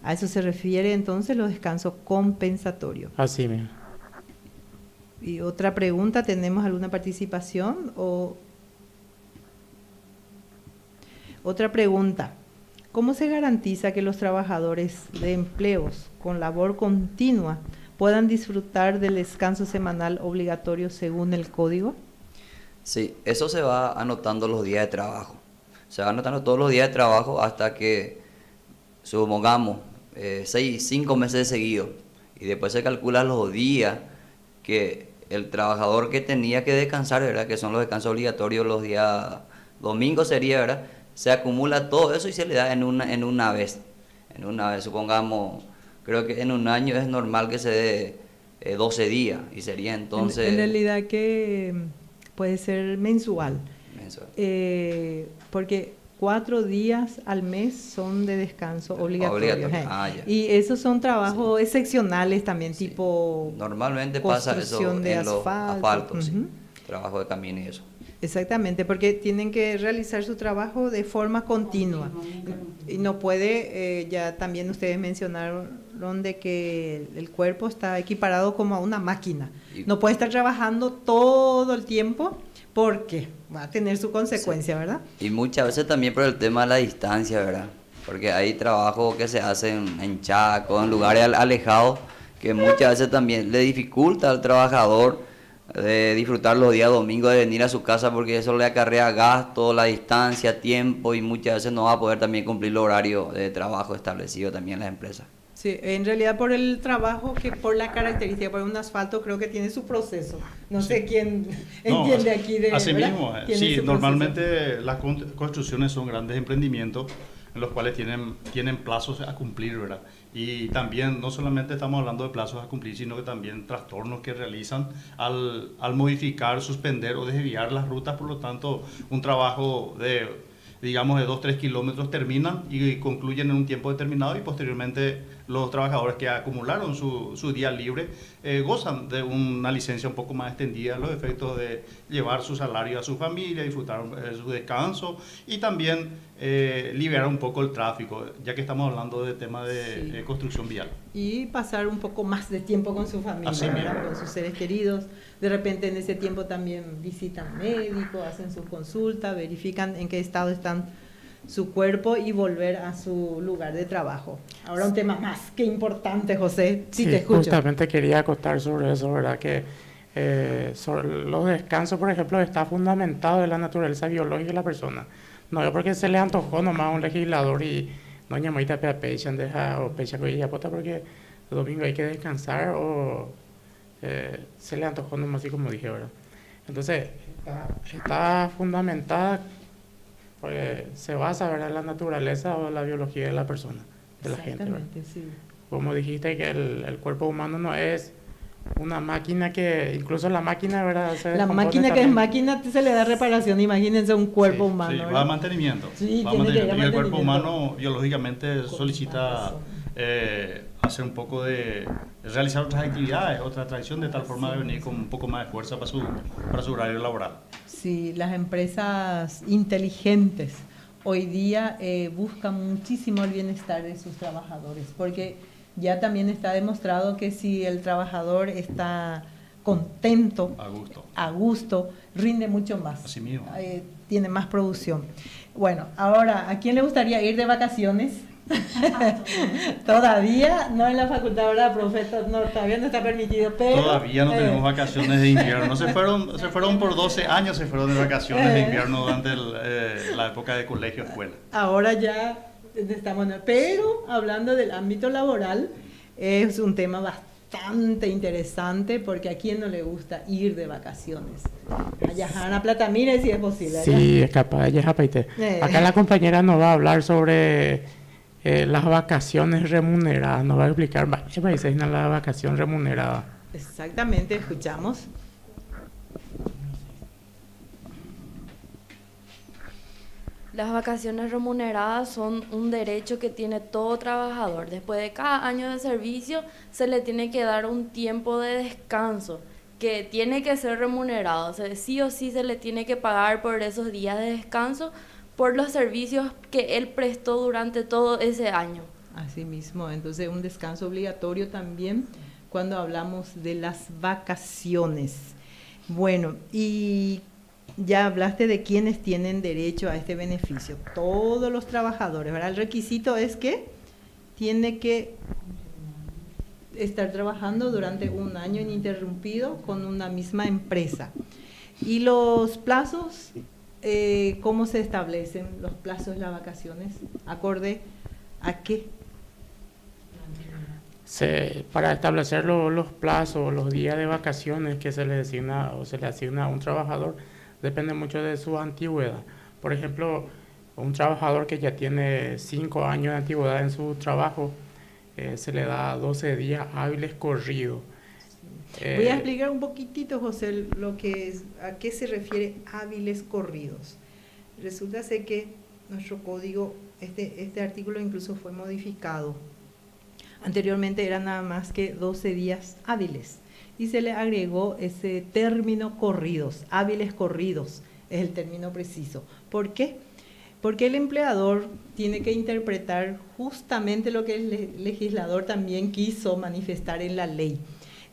A eso se refiere entonces los descansos compensatorios. Así mismo. Y otra pregunta, ¿tenemos alguna participación? Otra pregunta, ¿cómo se garantiza que los trabajadores de empleos con labor continua puedan disfrutar del descanso semanal obligatorio según el código? Sí, eso se va anotando los días de trabajo. Se va anotando todos los días de trabajo hasta que, supongamos, 5 meses seguidos. Y después se calcula los días que el trabajador que tenía que descansar, ¿verdad? Que son los descansos obligatorios los días domingos sería, ¿verdad? Se acumula todo eso y se le da en una vez. En una vez, supongamos, creo que en un año es normal que se dé 12 días y sería entonces... En realidad que puede ser mensual. Porque 4 días al mes son de descanso obligatorio. Y esos son trabajos excepcionales también, tipo normalmente pasa eso construcción de en los asfaltos, sí. Trabajo de camino y eso. Exactamente, porque tienen que realizar su trabajo de forma continua. Y no puede, ya también ustedes mencionaron de que el cuerpo está equiparado como a una máquina. No puede estar trabajando todo el tiempo porque va a tener su consecuencia, sí. ¿Verdad? Y muchas veces también por el tema de la distancia, ¿verdad? Porque hay trabajo que se hacen en Chaco, en lugares alejados, que muchas veces también le dificulta al trabajador de disfrutar los días domingos de venir a su casa, porque eso le acarrea gasto, la distancia, tiempo, y muchas veces no va a poder también cumplir el horario de trabajo establecido también en las empresas. Sí, en realidad por el trabajo, que por la característica, por un asfalto creo que tiene su proceso. No sé quién entiende aquí de... Así mismo, sí, normalmente proceso. Las construcciones son grandes emprendimientos en los cuales tienen plazos a cumplir, ¿verdad? Y también no solamente estamos hablando de plazos a cumplir, sino que también trastornos que realizan al modificar, suspender o desviar las rutas. Por lo tanto, un trabajo de 2-3 kilómetros terminan y concluyen en un tiempo determinado, y posteriormente los trabajadores que acumularon su día libre gozan de una licencia un poco más extendida, los efectos de llevar su salario a su familia, disfrutar su descanso y también liberar un poco el tráfico, ya que estamos hablando de tema de construcción vial. Y pasar un poco más de tiempo con su familia, con sus seres queridos. De repente en ese tiempo también visitan médicos, hacen sus consultas, verifican en qué estado están su cuerpo y volver a su lugar de trabajo. Ahora un tema más que importante, José, sí, te escucho. Justamente quería acotar sobre eso, ¿verdad? Que sobre los descansos, por ejemplo, está fundamentado en la naturaleza biológica de la persona. No es porque se le antojó nomás a un legislador y no llamaita para pechan deja o pecha con ella pota porque el domingo hay que descansar o se le antojó nomás, así como dije, ¿verdad? Entonces está fundamentada, pues se basa, ¿verdad?, en la naturaleza o la biología de la persona, de la gente, ¿verdad? Sí. Como dijiste que el cuerpo humano no es una máquina, que incluso la máquina, ¿verdad? La máquina que es máquina se le da reparación, imagínense un cuerpo humano. Sí, va a mantenimiento. Sí, va a mantenimiento. Y el cuerpo humano biológicamente solicita hacer un poco de realizar otras actividades, otra tradición, de tal forma de venir con un poco más de fuerza para su horario laboral. Sí, las empresas inteligentes hoy día buscan muchísimo el bienestar de sus trabajadores, porque ya también está demostrado que si el trabajador está contento, a gusto, rinde mucho más. Así mismo. Tiene más producción. Bueno, ahora, ¿a quién le gustaría ir de vacaciones? Todavía no en la facultad, ¿verdad, profesor? No, todavía no está permitido, pero... Todavía no tenemos vacaciones de invierno. Se fueron por 12 años, se fueron de vacaciones de invierno durante la época de colegio, escuela. Ahora ya estamos... Pero hablando del ámbito laboral, es un tema bastante interesante, porque a quién no le gusta ir de vacaciones. A viajar a Plata, mire si es posible. Sí, es capaz, ya acá la compañera nos va a hablar sobre las vacaciones remuneradas, nos va a explicar qué países es la vacación remunerada. Exactamente, escuchamos. Las vacaciones remuneradas son un derecho que tiene todo trabajador. Después de cada año de servicio se le tiene que dar un tiempo de descanso que tiene que ser remunerado. O sea, sí o sí se le tiene que pagar por esos días de descanso por los servicios que él prestó durante todo ese año. Así mismo, entonces un descanso obligatorio también cuando hablamos de las vacaciones. Bueno, y ya hablaste de quienes tienen derecho a este beneficio. Todos los trabajadores, ¿verdad? El requisito es que tiene que estar trabajando durante un año ininterrumpido con una misma empresa. ¿Y los plazos? ¿Cómo se establecen los plazos de las vacaciones? ¿Acorde a qué? Para establecer los plazos, los días de vacaciones que se le designa o se le asigna a un trabajador, depende mucho de su antigüedad. Por ejemplo, un trabajador que ya tiene 5 años de antigüedad en su trabajo, se le da 12 días hábiles corridos. Voy a explicar un poquitito, José, a qué se refiere hábiles corridos. Resulta ser que nuestro código, este artículo incluso fue modificado. Anteriormente eran nada más que 12 días hábiles y se le agregó ese término corridos, hábiles corridos es el término preciso. ¿Por qué? Porque el empleador tiene que interpretar justamente lo que el legislador también quiso manifestar en la ley.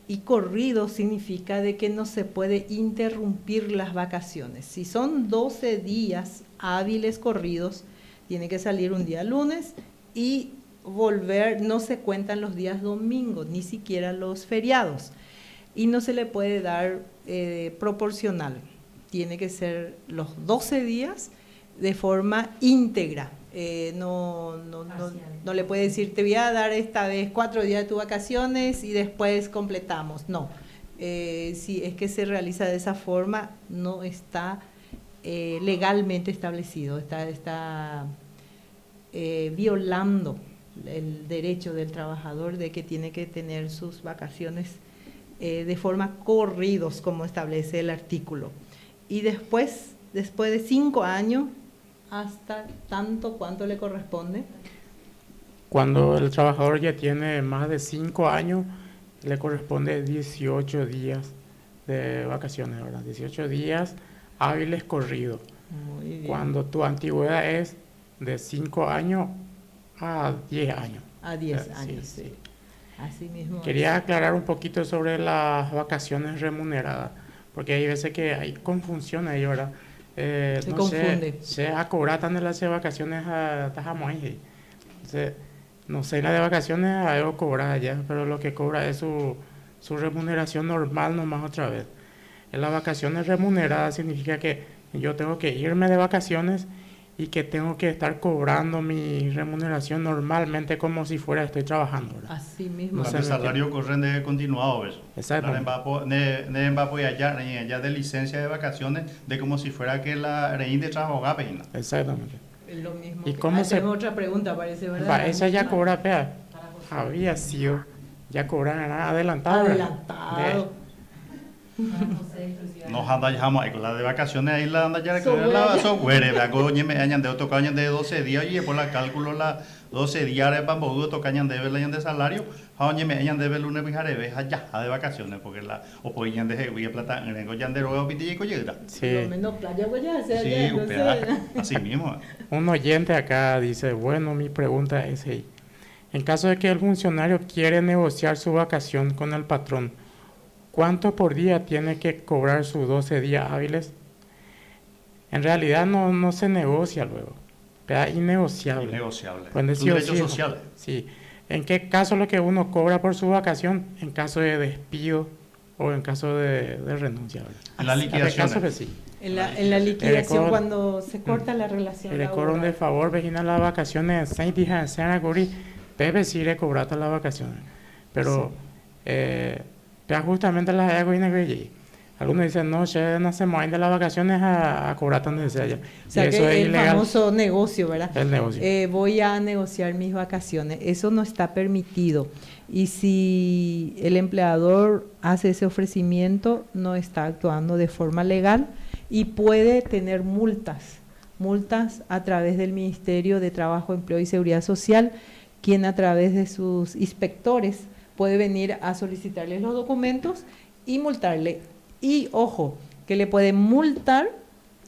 Y corrido significa de que no se puede interrumpir las vacaciones. Si son 12 días hábiles corridos, tiene que salir un día lunes y volver, no se cuentan los días domingos, ni siquiera los feriados. Y no se le puede dar proporcional. Tiene que ser los 12 días de forma íntegra. No le puede decir, te voy a dar esta vez 4 días de tus vacaciones y después completamos. No, si es que se realiza de esa forma, no está legalmente establecido, está violando el derecho del trabajador de que tiene que tener sus vacaciones de forma corridos, como establece el artículo. Y después de 5 años, hasta tanto cuánto le corresponde. Cuando el trabajador ya tiene más de 5 años, le corresponde 18 días de vacaciones, ¿verdad? 18 días hábiles corridos. Muy bien. Cuando tu antigüedad es de 5 años a 10 años. A 10 años, sí. Así mismo. Quería aclarar un poquito sobre las vacaciones remuneradas, porque hay veces que hay confusión ahí, ¿verdad? Se confunde. Se ha cobrado tan de las vacaciones a Tajamuay. No sé, la de vacaciones a algo cobrar ya, pero lo que cobra es su remuneración normal nomás otra vez. En las vacaciones remuneradas significa que yo tengo que irme de vacaciones y que tengo que estar cobrando mi remuneración normalmente como si estoy trabajando, ¿verdad? Así mismo. El salario corriente continuado, eso. Exactamente. Ya de licencia de vacaciones, de como si fuera que la reina de trabajo gapeina. Exactamente. Es lo mismo. ¿Y cómo tenemos otra pregunta, parece, ¿verdad? Esa ya cobra, había sido, ya cobran adelantado. Adelantado. Nos anda llamando con la de vacaciones ahí la anda ya con la software, vea coño me añan de tocañan de 12 días y por la cálculo la 12 días de pambo tocañan de ver de salario, oye me añan de ver lunes bijare ve allá de vacaciones porque la o podían de huye plata en el goyan de robo piti y collera. Sí. Lo menos playa pues ya sea sí, ya, entonces... así mismo. Un oyente acá dice, bueno, mi pregunta es ahí. En caso de que el funcionario quiere negociar su vacación con el patrón, ¿cuánto por día tiene que cobrar sus 12 días hábiles? En realidad no se negocia luego. ¿Verdad? Innegociable. Innegociable. Pues es un derecho social. Sí. ¿En qué caso lo que uno cobra por su vacación? En caso de despido o en caso de renuncia. ¿Verdad? En la liquidación. Caso, pues, sí. En la liquidación cuando se corta la relación laboral. Le cobran de favor, vecina, las vacaciones, 6 días, se han cubrir, Pepe sí le cobrata las vacaciones. Pero... Sí. Pero justamente las hago en el algunos dicen, no, no hacemos de las vacaciones a cobrar tan de allá. O sea, que es el famoso negocio, ¿verdad? El negocio. Voy a negociar mis vacaciones. Eso no está permitido. Y si el empleador hace ese ofrecimiento, no está actuando de forma legal y puede tener multas multas a través del Ministerio de Trabajo, Empleo y Seguridad Social, quien a través de sus inspectores puede venir a solicitarles los documentos y multarle. Y ojo, que le puede multar,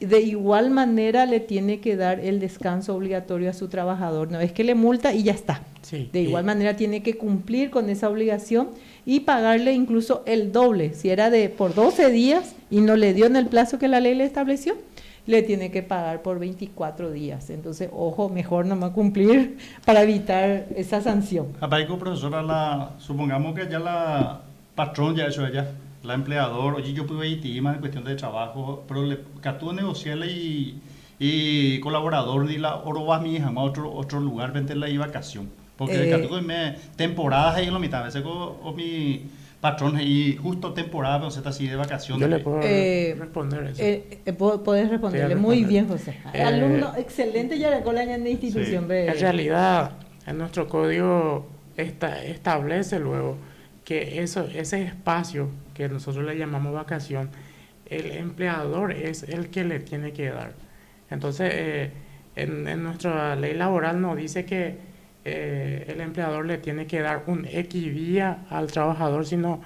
de igual manera le tiene que dar el descanso obligatorio a su trabajador. No es que le multa y ya está. Sí, de igual manera tiene que cumplir con esa obligación y pagarle incluso el doble. Si era por 12 días y no le dio en el plazo que la ley le estableció, le tiene que pagar por 24 días. Entonces, ojo, mejor nomás cumplir para evitar esa sanción. Aparte, profesora, supongamos que ya la patrón ya eso ella, la empleador, oye, yo pude ir más en cuestión de trabajo, pero le cató negociarle y colaborador ni la oro va mi hija a otro lugar vente la vacación. Porque cató me temporadas ahí en la mitad, a veces con mi patrón ahí justo temporada, pero se está así de vacaciones. Yo le puedo responder eso. Puedes responderle muy bien, José. Alumno excelente ya con la institución. Sí. En realidad, en nuestro código establece luego que ese espacio que nosotros le llamamos vacación, el empleador es el que le tiene que dar. Entonces, en nuestra ley laboral nos dice que el empleador le tiene que dar un X día al trabajador, sino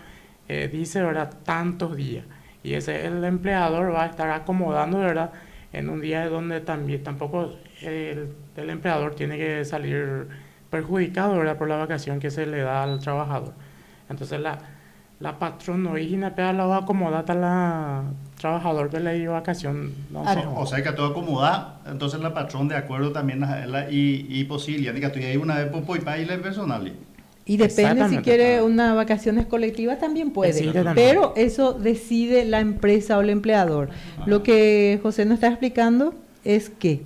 dice, ¿verdad?, tantos días. Y el empleador va a estar acomodando, ¿verdad?, en un día donde tampoco el empleador tiene que salir perjudicado, ¿verdad?, por la vacación que se le da al trabajador. Entonces la patrón no origina, pero la va a acomodar a la trabajador que le dio vacación. No sé. O sea que todo acomodar, entonces la patrón de acuerdo también y posible, que tú ya hay una vez por para ir personal. Y depende si quiere unas vacaciones colectivas también puede, pero eso decide la empresa o el empleador. Lo que José nos está explicando es que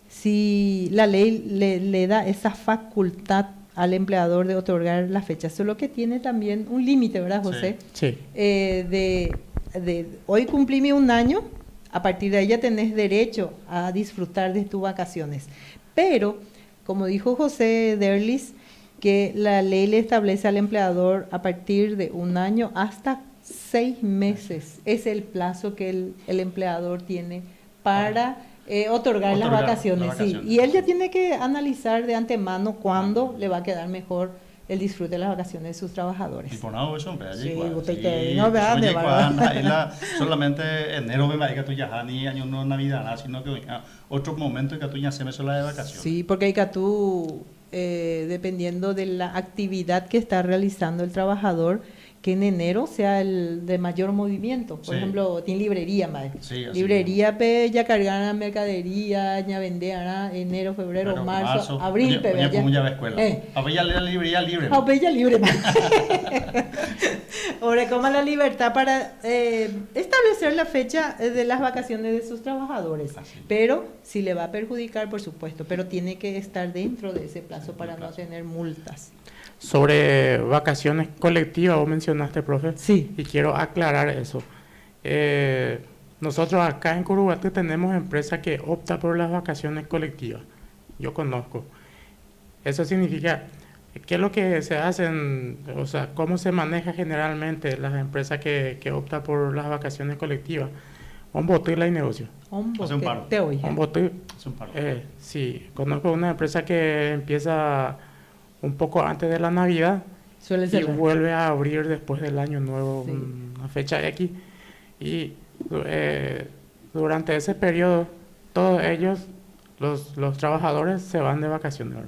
si la ley le da esa facultad al empleador de otorgar la fecha, solo que tiene también un límite, ¿verdad, José? Sí. Hoy cumplí un año, a partir de ahí ya tenés derecho a disfrutar de tus vacaciones. Pero, como dijo José Derlis, que la ley le establece al empleador a partir de un año hasta 6 meses. Es el plazo que el empleador tiene para otorgar las vacaciones. Sí. Y él ya tiene que analizar de antemano cuándo le va a quedar mejor el disfrute de las vacaciones de sus trabajadores. Y por nada eso, hombre, allí solamente enero me va a ir que tú ya ni año no Navidad, sino que otro momento que tú ya se me sola de vacaciones. Sí, porque hay que tú, dependiendo de la actividad que está realizando el trabajador, que en enero sea el de mayor movimiento. Por ejemplo, tiene librería, madre. Sí, librería, ya cargan mercadería, ya venderán enero, febrero, marzo, abril, ya escuela. Ya la librería libre. Ya libre. Ahora, coma la libertad para establecer la fecha de las vacaciones de sus trabajadores. Pero si le va a perjudicar, por supuesto, pero tiene que estar dentro de ese plazo para no tener multas. Sobre vacaciones colectivas, vos mencionaste, profe. Sí. Y quiero aclarar eso. Nosotros acá en Curuguaté tenemos empresas que optan por las vacaciones colectivas. Yo conozco. Eso significa, ¿qué es lo que se hacen? O sea, ¿cómo se maneja generalmente las empresas que optan por las vacaciones colectivas? Un bote y la negocio. Un bote. Sí, conozco una empresa que empieza un poco antes de la Navidad y vuelve a abrir después del año nuevo, una fecha X, y durante ese periodo todos ellos, los trabajadores, se van de vacaciones.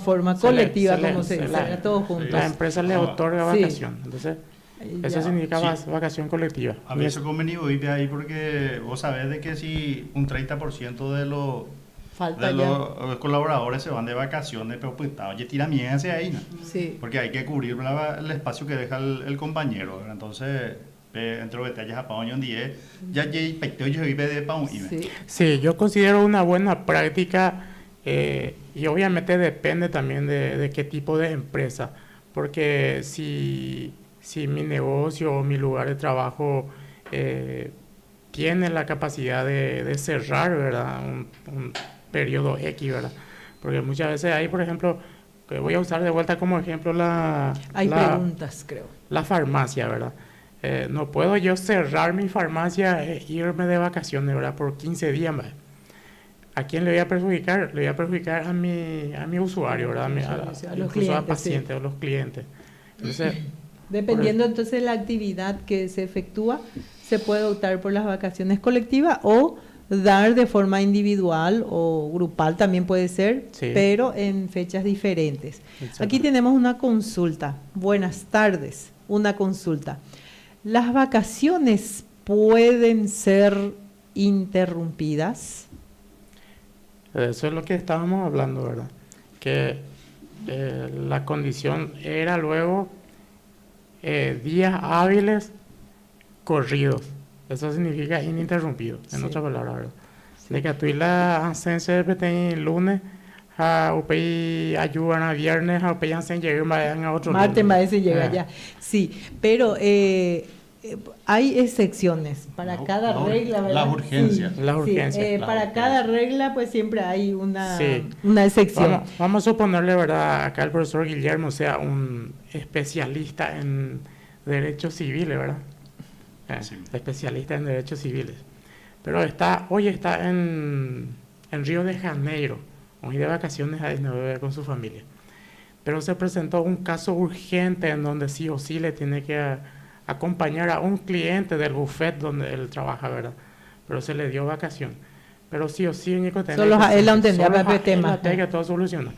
Forma colectiva, como se dice, todos juntos. La empresa le otorga vacación, entonces eso significa vacación colectiva. A mí eso convenido vive ahí porque vos sabés de que si un 30% de los colaboradores se van de vacaciones, pero pues oye, tira miedo hacia ahí, ¿no? Sí. Porque hay que cubrir el espacio que deja el compañero, ¿verdad? Entonces, entre detalles a Paoño en 10, ya yo vive de Paoño. Sí, yo considero una buena práctica y obviamente depende también de qué tipo de empresa, porque si mi negocio o mi lugar de trabajo tiene la capacidad de cerrar, ¿verdad? Un periodo X, ¿verdad? Porque muchas veces hay, por ejemplo, que voy a usar de vuelta como ejemplo preguntas, creo. La farmacia, ¿verdad? No puedo yo cerrar mi farmacia e irme de vacaciones, ¿verdad? Por 15 días, ¿verdad? ¿A quién le voy a perjudicar? Le voy a perjudicar a mi usuario, ¿verdad? A los incluso clientes, a pacientes o los clientes. Entonces, dependiendo entonces de la actividad que se efectúa, se puede optar por las vacaciones colectivas o dar de forma individual o grupal también puede ser, sí, pero en fechas diferentes. Exacto. Aquí tenemos una consulta. Buenas tardes, una consulta. ¿Las vacaciones pueden ser interrumpidas? Eso es lo que estábamos hablando, ¿verdad? Que la condición era luego días hábiles corridos. Eso significa ininterrumpido, en otra palabra, ¿verdad? De que tú y la ansense de petén lunes, a upei ayudan a viernes, a upei ansen llegar a otro Martes, lunes. maese llega ya. Sí, pero hay excepciones para cada regla, ¿verdad? Las urgencias. Sí, Las sí, urgencias. para cada regla, pues siempre hay una Sí. excepción. Vamos a suponerle, ¿verdad? Acá el profesor Guillermo sea un especialista en derechos civiles, ¿verdad? Sí. Especialista en derechos civiles. Pero hoy está en Río de Janeiro, hoy de vacaciones a Disney con su familia. Pero se presentó un caso urgente en donde sí o sí le tiene que acompañar a un cliente del buffet donde él trabaja, ¿verdad? Pero se le dio vacación. Pero sí o sí, único tema. Solo él lo entendía para el tema. Que todo soluciona.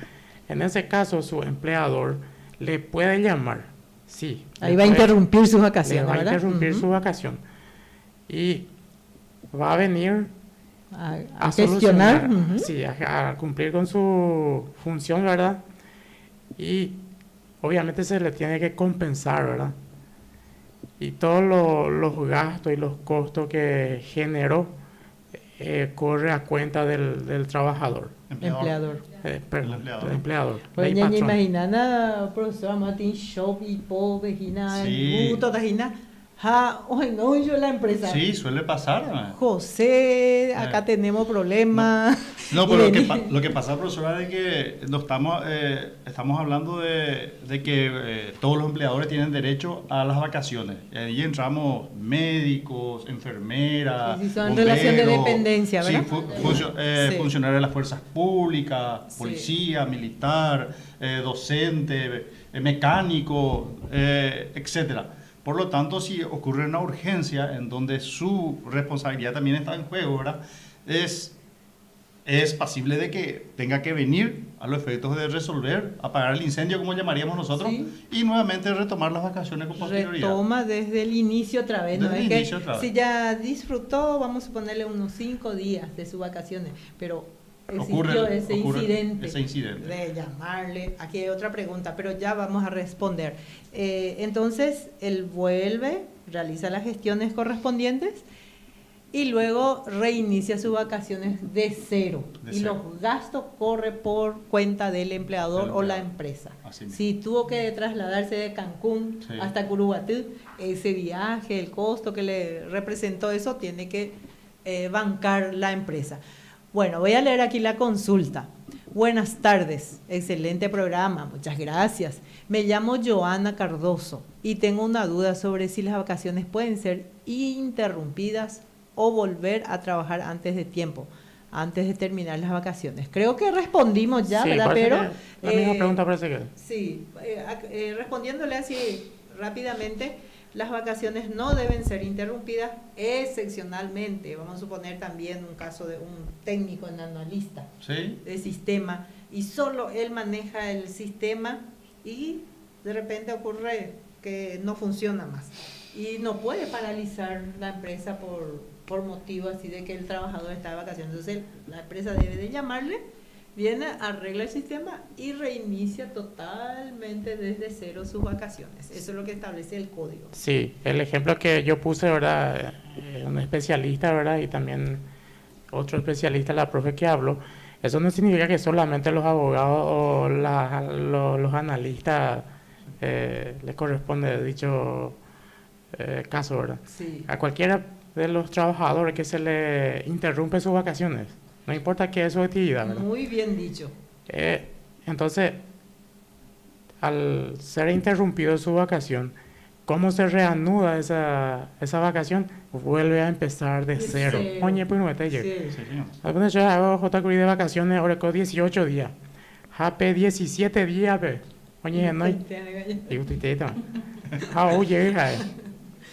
En ese caso, su empleador le puede llamar, sí. Ahí va a interrumpir sus vacaciones, le va ¿verdad? a interrumpir su vacación. Y va a venir a gestionar, solucionar, sí, a cumplir con su función, ¿verdad? Y obviamente se le tiene que compensar, ¿verdad? Y todos los gastos y los costos que generó corre a cuenta del trabajador. Empleador. Perdón, del empleador. Pues del ya patrón. imagina, profesor Martín Shop y pobre, Gina, Sí. Guto, Gina. Hoy no, yo la empresa. Sí, suele pasar, ¿no? José, acá tenemos problemas. No, pero lo que pasa, profesora, es que no estamos hablando de que todos los empleadores tienen derecho a las vacaciones. Ahí entramos médicos, enfermeras, Sí, son en relación de dependencia, ¿verdad? Sí, funcionarios de las fuerzas públicas, policía, militar, docente, mecánico, etcétera. Por lo tanto, si ocurre una urgencia en donde su responsabilidad también está en juego, ¿verdad? Es pasible de que tenga que venir a los efectos de resolver, apagar el incendio, como llamaríamos nosotros, y nuevamente retomar las vacaciones con posterioridad. Retoma desde el inicio otra vez, ¿no? Desde el inicio otra vez. Si ya disfrutó, vamos a ponerle unos 5 días de sus vacaciones, pero existió ese incidente de llamarle. Aquí hay otra pregunta, pero ya vamos a responder. Entonces, él vuelve, realiza las gestiones correspondientes y luego reinicia sus vacaciones de cero. Y los gastos corren por cuenta del empleador o la empresa. Si tuvo que trasladarse de Cancún hasta Curuguatú, ese viaje, el costo que le representó eso, tiene que bancar la empresa. Bueno, voy a leer aquí la consulta. Buenas tardes, excelente programa, muchas gracias. Me llamo Joana Cardoso y tengo una duda sobre si las vacaciones pueden ser interrumpidas o volver a trabajar antes de tiempo, antes de terminar las vacaciones. Creo que respondimos ya, sí, ¿verdad? Pero la misma pregunta parece que... Sí, respondiéndole así rápidamente, las vacaciones no deben ser interrumpidas excepcionalmente. Vamos a suponer también un caso de un técnico, un analista de sistema, y solo él maneja el sistema y de repente ocurre que no funciona más. Y no puede paralizar la empresa por motivo así de que el trabajador está de vacaciones. Entonces la empresa debe de llamarle, viene, arregla el sistema y reinicia totalmente desde cero sus vacaciones. Eso es lo que establece el código. Sí, el ejemplo que yo puse, ¿verdad? Un especialista, ¿verdad? Y también otro especialista, la profe que habló. Eso no significa que solamente los abogados o los analistas les corresponde dicho caso, ¿verdad? Sí. A cualquiera de los trabajadores que se le interrumpe sus vacaciones, no importa qué es su actividad, ¿verdad? Muy bien dicho. Entonces, al ser interrumpido su vacación, ¿cómo se reanuda esa vacación? Vuelve a empezar de cero. Oye, pues no te llegue. Algunos yo hago J. de vacaciones, ahora con 18 días. Hape 17 días, pe. Oye, no hay.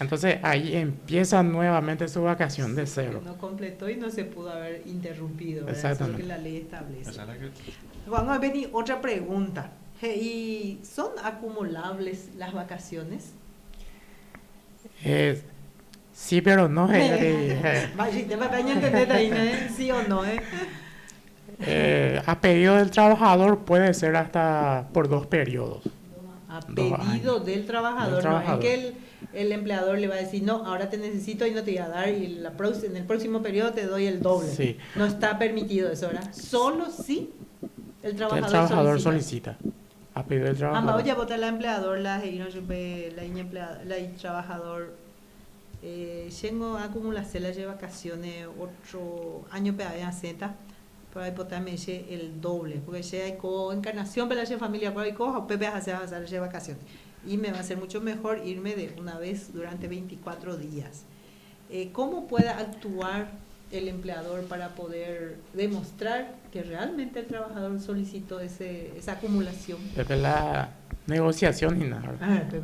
Entonces ahí empieza nuevamente su vacación de cero. No completó y no se pudo haber interrumpido, ¿verdad? Exactamente. Eso es lo que la ley establece. Vamos a ver otra pregunta. ¿Y son acumulables las vacaciones? Sí, pero no. Sí o no. A pedido del trabajador puede ser hasta por 2 periodos. A pedido del trabajador. No es que el empleador le va a decir, no, ahora te necesito y no te voy a dar, y en el próximo periodo te doy el doble. Sí. No está permitido eso, ¿verdad? Solo si el trabajador solicita. A pedido del trabajador. Ambao ya vota la empleador, la trabajador. Tengo acumulación de vacaciones otro año para Z, para votarme el doble, porque si hay encarnación para la familia, para o Pepe hacer vacaciones. Y me va a ser mucho mejor irme de una vez durante 24 días. ¿Cómo puede actuar el empleador para poder demostrar que realmente el trabajador solicitó esa acumulación? Pepe, la negociación y nada.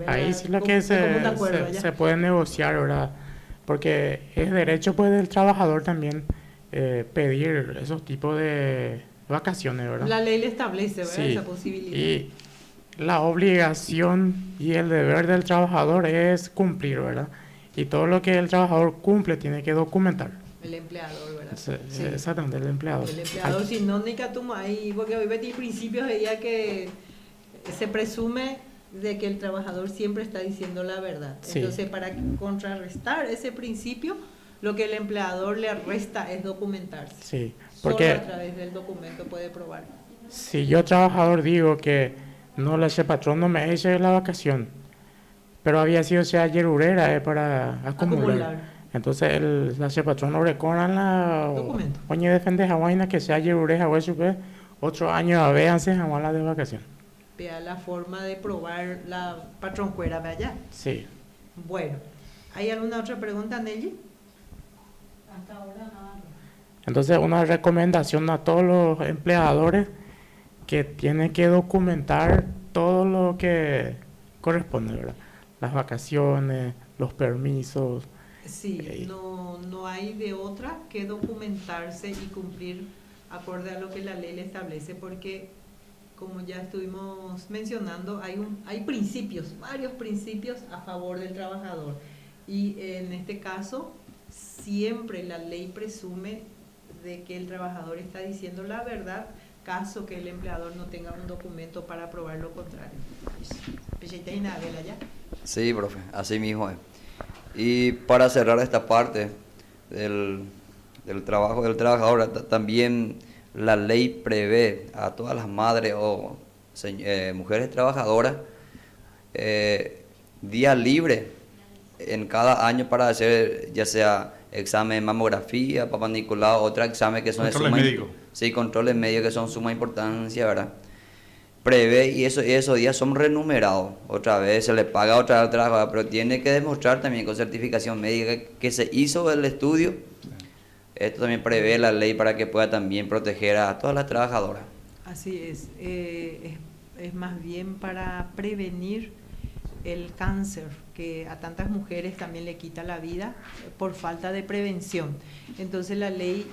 Ahí sí lo que se puede negociar, ¿verdad? Porque es derecho pues del trabajador también pedir esos tipos de vacaciones, ¿verdad? La ley le establece, ¿verdad? Sí. Esa posibilidad. Y la obligación y el deber del trabajador es cumplir, ¿verdad? Y todo lo que el trabajador cumple tiene que documentar. El empleador, ¿verdad? Sí. Exactamente, el empleador. El empleador, si no, ni que toma ahí, porque hoy tiene principios de día que se presume de que el trabajador siempre está diciendo la verdad. Sí. Entonces, para contrarrestar ese principio, lo que el empleador le resta es documentarse. Sí, porque solo a través del documento puede probar. Si yo trabajador digo que no, ese patrón no me eche la vacación, pero había sido ayer urera para acumular. Entonces la patrón no recorran la documento. Oye, defende Hawaii que sea ayer urera o eso, otro año a véanse Hawaii la de vacación. Vea la forma de probar la patrón fuera de allá. Sí. Bueno, ¿hay alguna otra pregunta, Nelly? Hasta ahora nada. Entonces, una recomendación a todos los empleadores que tienen que documentar todo lo que corresponde, ¿verdad? Las vacaciones, los permisos. Sí, no hay de otra que documentarse y cumplir acorde a lo que la ley le establece, porque como ya estuvimos mencionando, hay principios, varios principios a favor del trabajador, y en este caso siempre la ley presume de que el trabajador está diciendo la verdad, caso que el empleador no tenga un documento para probar lo contrario. Sí, profe, así mismo es. Y para cerrar esta parte del trabajo del trabajador, también la ley prevé a todas las madres o mujeres trabajadoras día libre en cada año para hacer ya sea examen de mamografía, Papá Nicolau, otro examen que son de suma controles médicos que son suma importancia, ¿verdad? Prevé y esos días son remunerados. Otra vez se le paga otra vez al trabajador, pero tiene que demostrar también con certificación médica que se hizo el estudio. Esto también prevé la ley para que pueda también proteger a todas las trabajadoras. Así es más bien para prevenir el cáncer que a tantas mujeres también le quita la vida por falta de prevención. Entonces la ley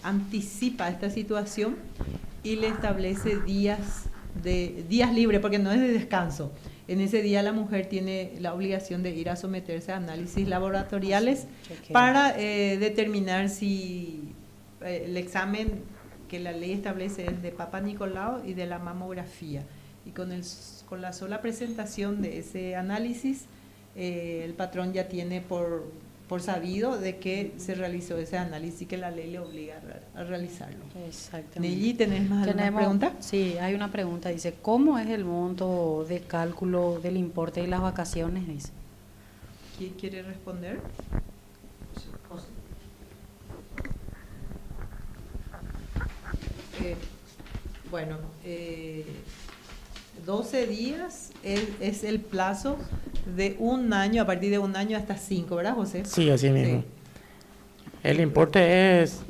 anticipa esta situación y le establece días libres, porque no es de descanso. En ese día la mujer tiene la obligación de ir a someterse a análisis laboratoriales para determinar si el examen que la ley establece es de Papá Nicolau y de la mamografía. Y con la sola presentación de ese análisis, el patrón ya tiene por sabido de que se realizó ese análisis y que la ley le obliga a realizarlo. Exactamente. Nelly, ¿tenés más alguna pregunta? Sí, hay una pregunta. Dice, ¿cómo es el monto de cálculo del importe de las vacaciones? Dice. ¿Quién quiere responder? Bueno, 12 días es el plazo de 1 año, a partir de 1 año hasta 5, ¿verdad, José? Sí, así mismo. Sí. El importe es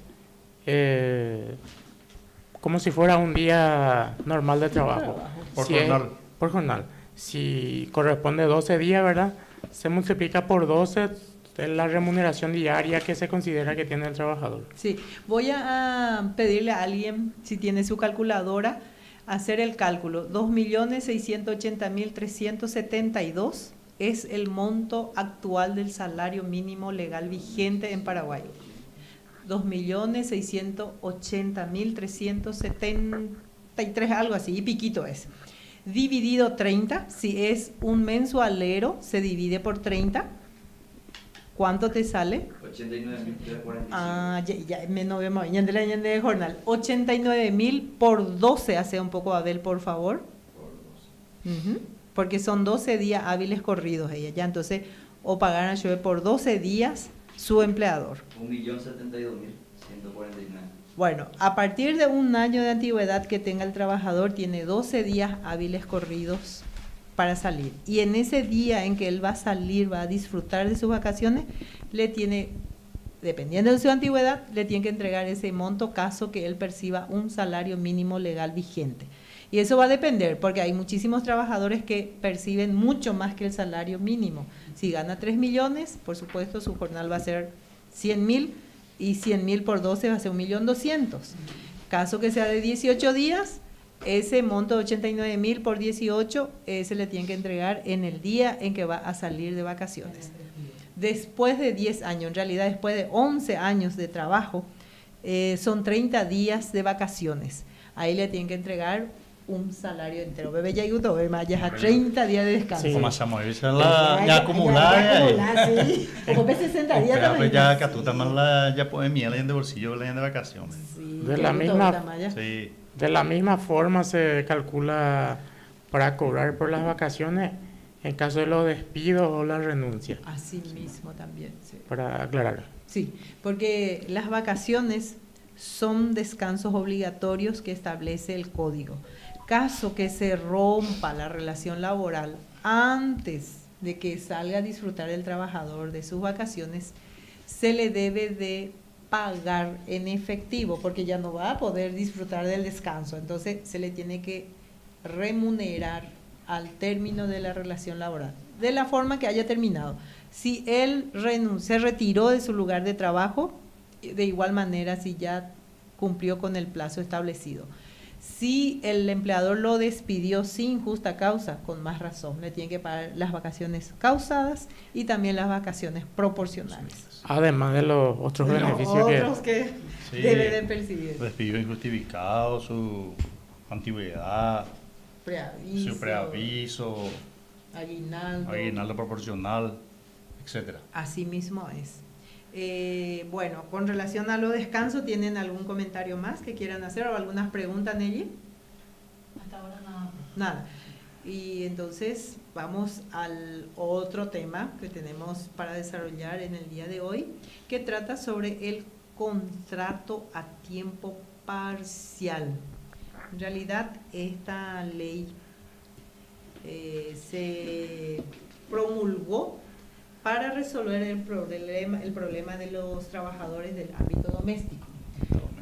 como si fuera un día normal de trabajo. Por Si jornal. Por jornal. Si corresponde 12 días, ¿verdad? Se multiplica por 12 de la remuneración diaria que se considera que tiene el trabajador. Sí, voy a pedirle a alguien, si tiene su calculadora, hacer el cálculo. 2.680.372 es el monto actual del salario mínimo legal vigente en Paraguay. 2.680.373, algo así, y piquito es. Dividido 30, si es un mensualero, se divide por 30. ¿Cuánto te sale? 89.345. Ah, ya me no vemos, ya de jornal. 89.000 por 12, hace un poco Abel, por favor. Ujú. Porque son 12 días hábiles corridos ella, ya entonces, o pagar a Joe por 12 días su empleador. 1.072.149. Bueno, a partir de 1 año de antigüedad que tenga el trabajador, tiene 12 días hábiles corridos para salir. Y en ese día en que él va a salir, va a disfrutar de sus vacaciones, le tiene, dependiendo de su antigüedad, le tiene que entregar ese monto caso que él perciba un salario mínimo legal vigente. Y eso va a depender, porque hay muchísimos trabajadores que perciben mucho más que el salario mínimo. Si gana 3 millones, por supuesto, su jornal va a ser 100.000, y 100.000 por 12 va a ser 1.200.000. Caso que sea de 18 días, ese monto de 89.000 por 18, ese le tienen que entregar en el día en que va a salir de vacaciones. Después de 10 años, en realidad después de 11 años de trabajo, son 30 días de vacaciones. Ahí le tienen que entregar un salario entero. Bebé ya ayudó, ya 30 días de descanso. Sí. Como hacemos ya acumular. Sí. Como ves 60 días Pero también. ya que tú también ya pones miel en el bolsillo, la de vacaciones. Sí, De la misma forma se calcula para cobrar por las vacaciones en caso de los despidos o la renuncia. Así mismo también, sí. Para aclarar. Sí, porque las vacaciones son descansos obligatorios que establece el código. Caso que se rompa la relación laboral antes de que salga a disfrutar el trabajador de sus vacaciones, se le debe de pagar en efectivo, porque ya no va a poder disfrutar del descanso. Entonces se le tiene que remunerar al término de la relación laboral, de la forma que haya terminado. Si él se retiró de su lugar de trabajo, de igual manera si ya cumplió con el plazo establecido. Si el empleador lo despidió sin justa causa, con más razón, le tiene que pagar las vacaciones causadas y también las vacaciones proporcionales. Además de los otros beneficios otros que debe de percibir. Despido injustificado, su antigüedad, Preaviso, su preaviso, aguinaldo proporcional, etcétera. Así mismo es. Bueno, con relación a los descansos, ¿tienen algún comentario más que quieran hacer o algunas preguntas, Nelly? Hasta ahora nada. Nada. Y entonces vamos al otro tema que tenemos para desarrollar en el día de hoy, que trata sobre el contrato a tiempo parcial. En realidad, esta ley se promulgó para resolver el problema de los trabajadores del ámbito doméstico.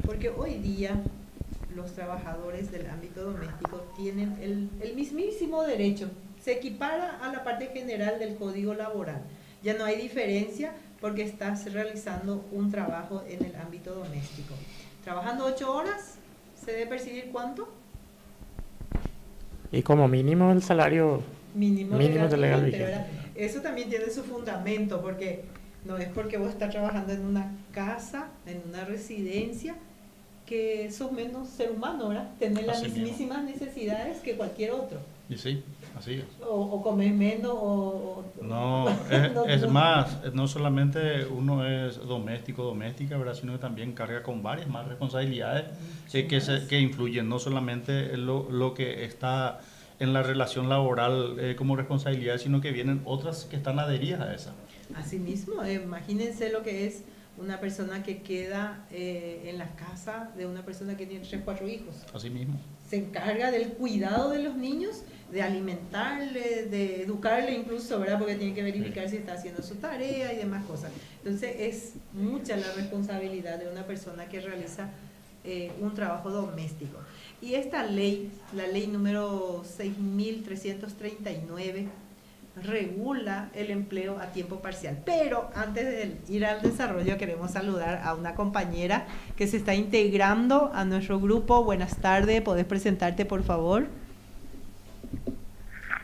Porque hoy día los trabajadores del ámbito doméstico tienen el mismísimo derecho, se equipara a la parte general del Código Laboral. Ya no hay diferencia porque estás realizando un trabajo en el ámbito doméstico. Trabajando 8 horas, ¿se debe percibir cuánto? Y como mínimo el salario mínimo de legal vigente, vigente. Eso también tiene su fundamento, porque no es porque vos estás trabajando en una casa, en una residencia, que sos menos ser humano, ¿verdad? Tenés las mismísimas necesidades que cualquier otro. Y sí, así es. O comer menos, No, más, no solamente uno es doméstica, ¿verdad? Sino que también carga con varias más responsabilidades que influyen, no solamente lo que está en la relación laboral como responsabilidad, sino que vienen otras que están adheridas a esa. Así mismo, imagínense lo que es una persona que queda en la casa de una persona que tiene 3 o 4 hijos. Así mismo. se encarga del cuidado de los niños, de alimentarle, de educarle incluso, ¿verdad? Porque tiene que verificar si está haciendo su tarea y demás cosas. Entonces es mucha la responsabilidad de una persona que realiza un trabajo doméstico. Y esta ley, la ley número 6.339, regula el empleo a tiempo parcial. Pero antes de ir al desarrollo, queremos saludar a una compañera que se está integrando a nuestro grupo. Buenas tardes, ¿podés presentarte, por favor?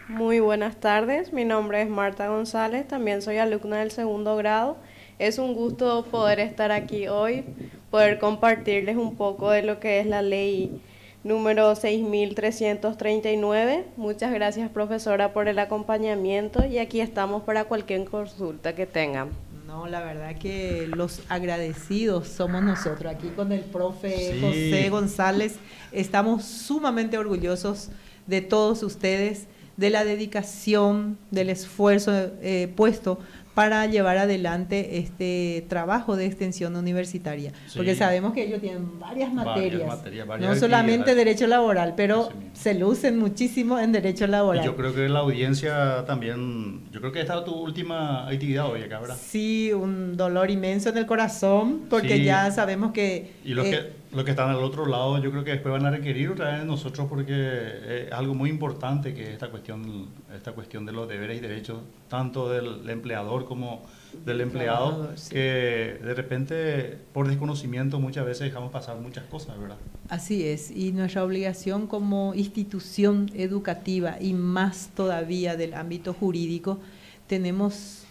Muy buenas tardes, mi nombre es Marta González, también soy alumna del segundo grado. Es un gusto poder estar aquí hoy, poder compartirles un poco de lo que es la ley número 6.339. Muchas gracias, profesora, por el acompañamiento y aquí estamos para cualquier consulta que tengan. No, la verdad que los agradecidos somos nosotros. Aquí con el profe Sí. José González estamos sumamente orgullosos de todos ustedes, de la dedicación, del esfuerzo puesto para llevar adelante este trabajo de extensión universitaria. Sí. Porque sabemos que ellos tienen varias materias, varias no solamente actividades. derecho laboral, pero se lucen muchísimo en derecho laboral. Y yo creo que la audiencia también, yo creo que esta es tu última actividad hoy acá, ¿verdad? Sí, un dolor inmenso en el corazón, porque Sí. ya sabemos que... Y los que están al otro lado, yo creo que después van a requerir otra vez de nosotros, porque es algo muy importante que esta cuestión de los deberes y derechos, tanto del empleador como del empleado, Trabajador, sí. que de repente por desconocimiento muchas veces dejamos pasar muchas cosas, ¿verdad? Así es, y nuestra obligación como institución educativa y más todavía del ámbito jurídico, tenemos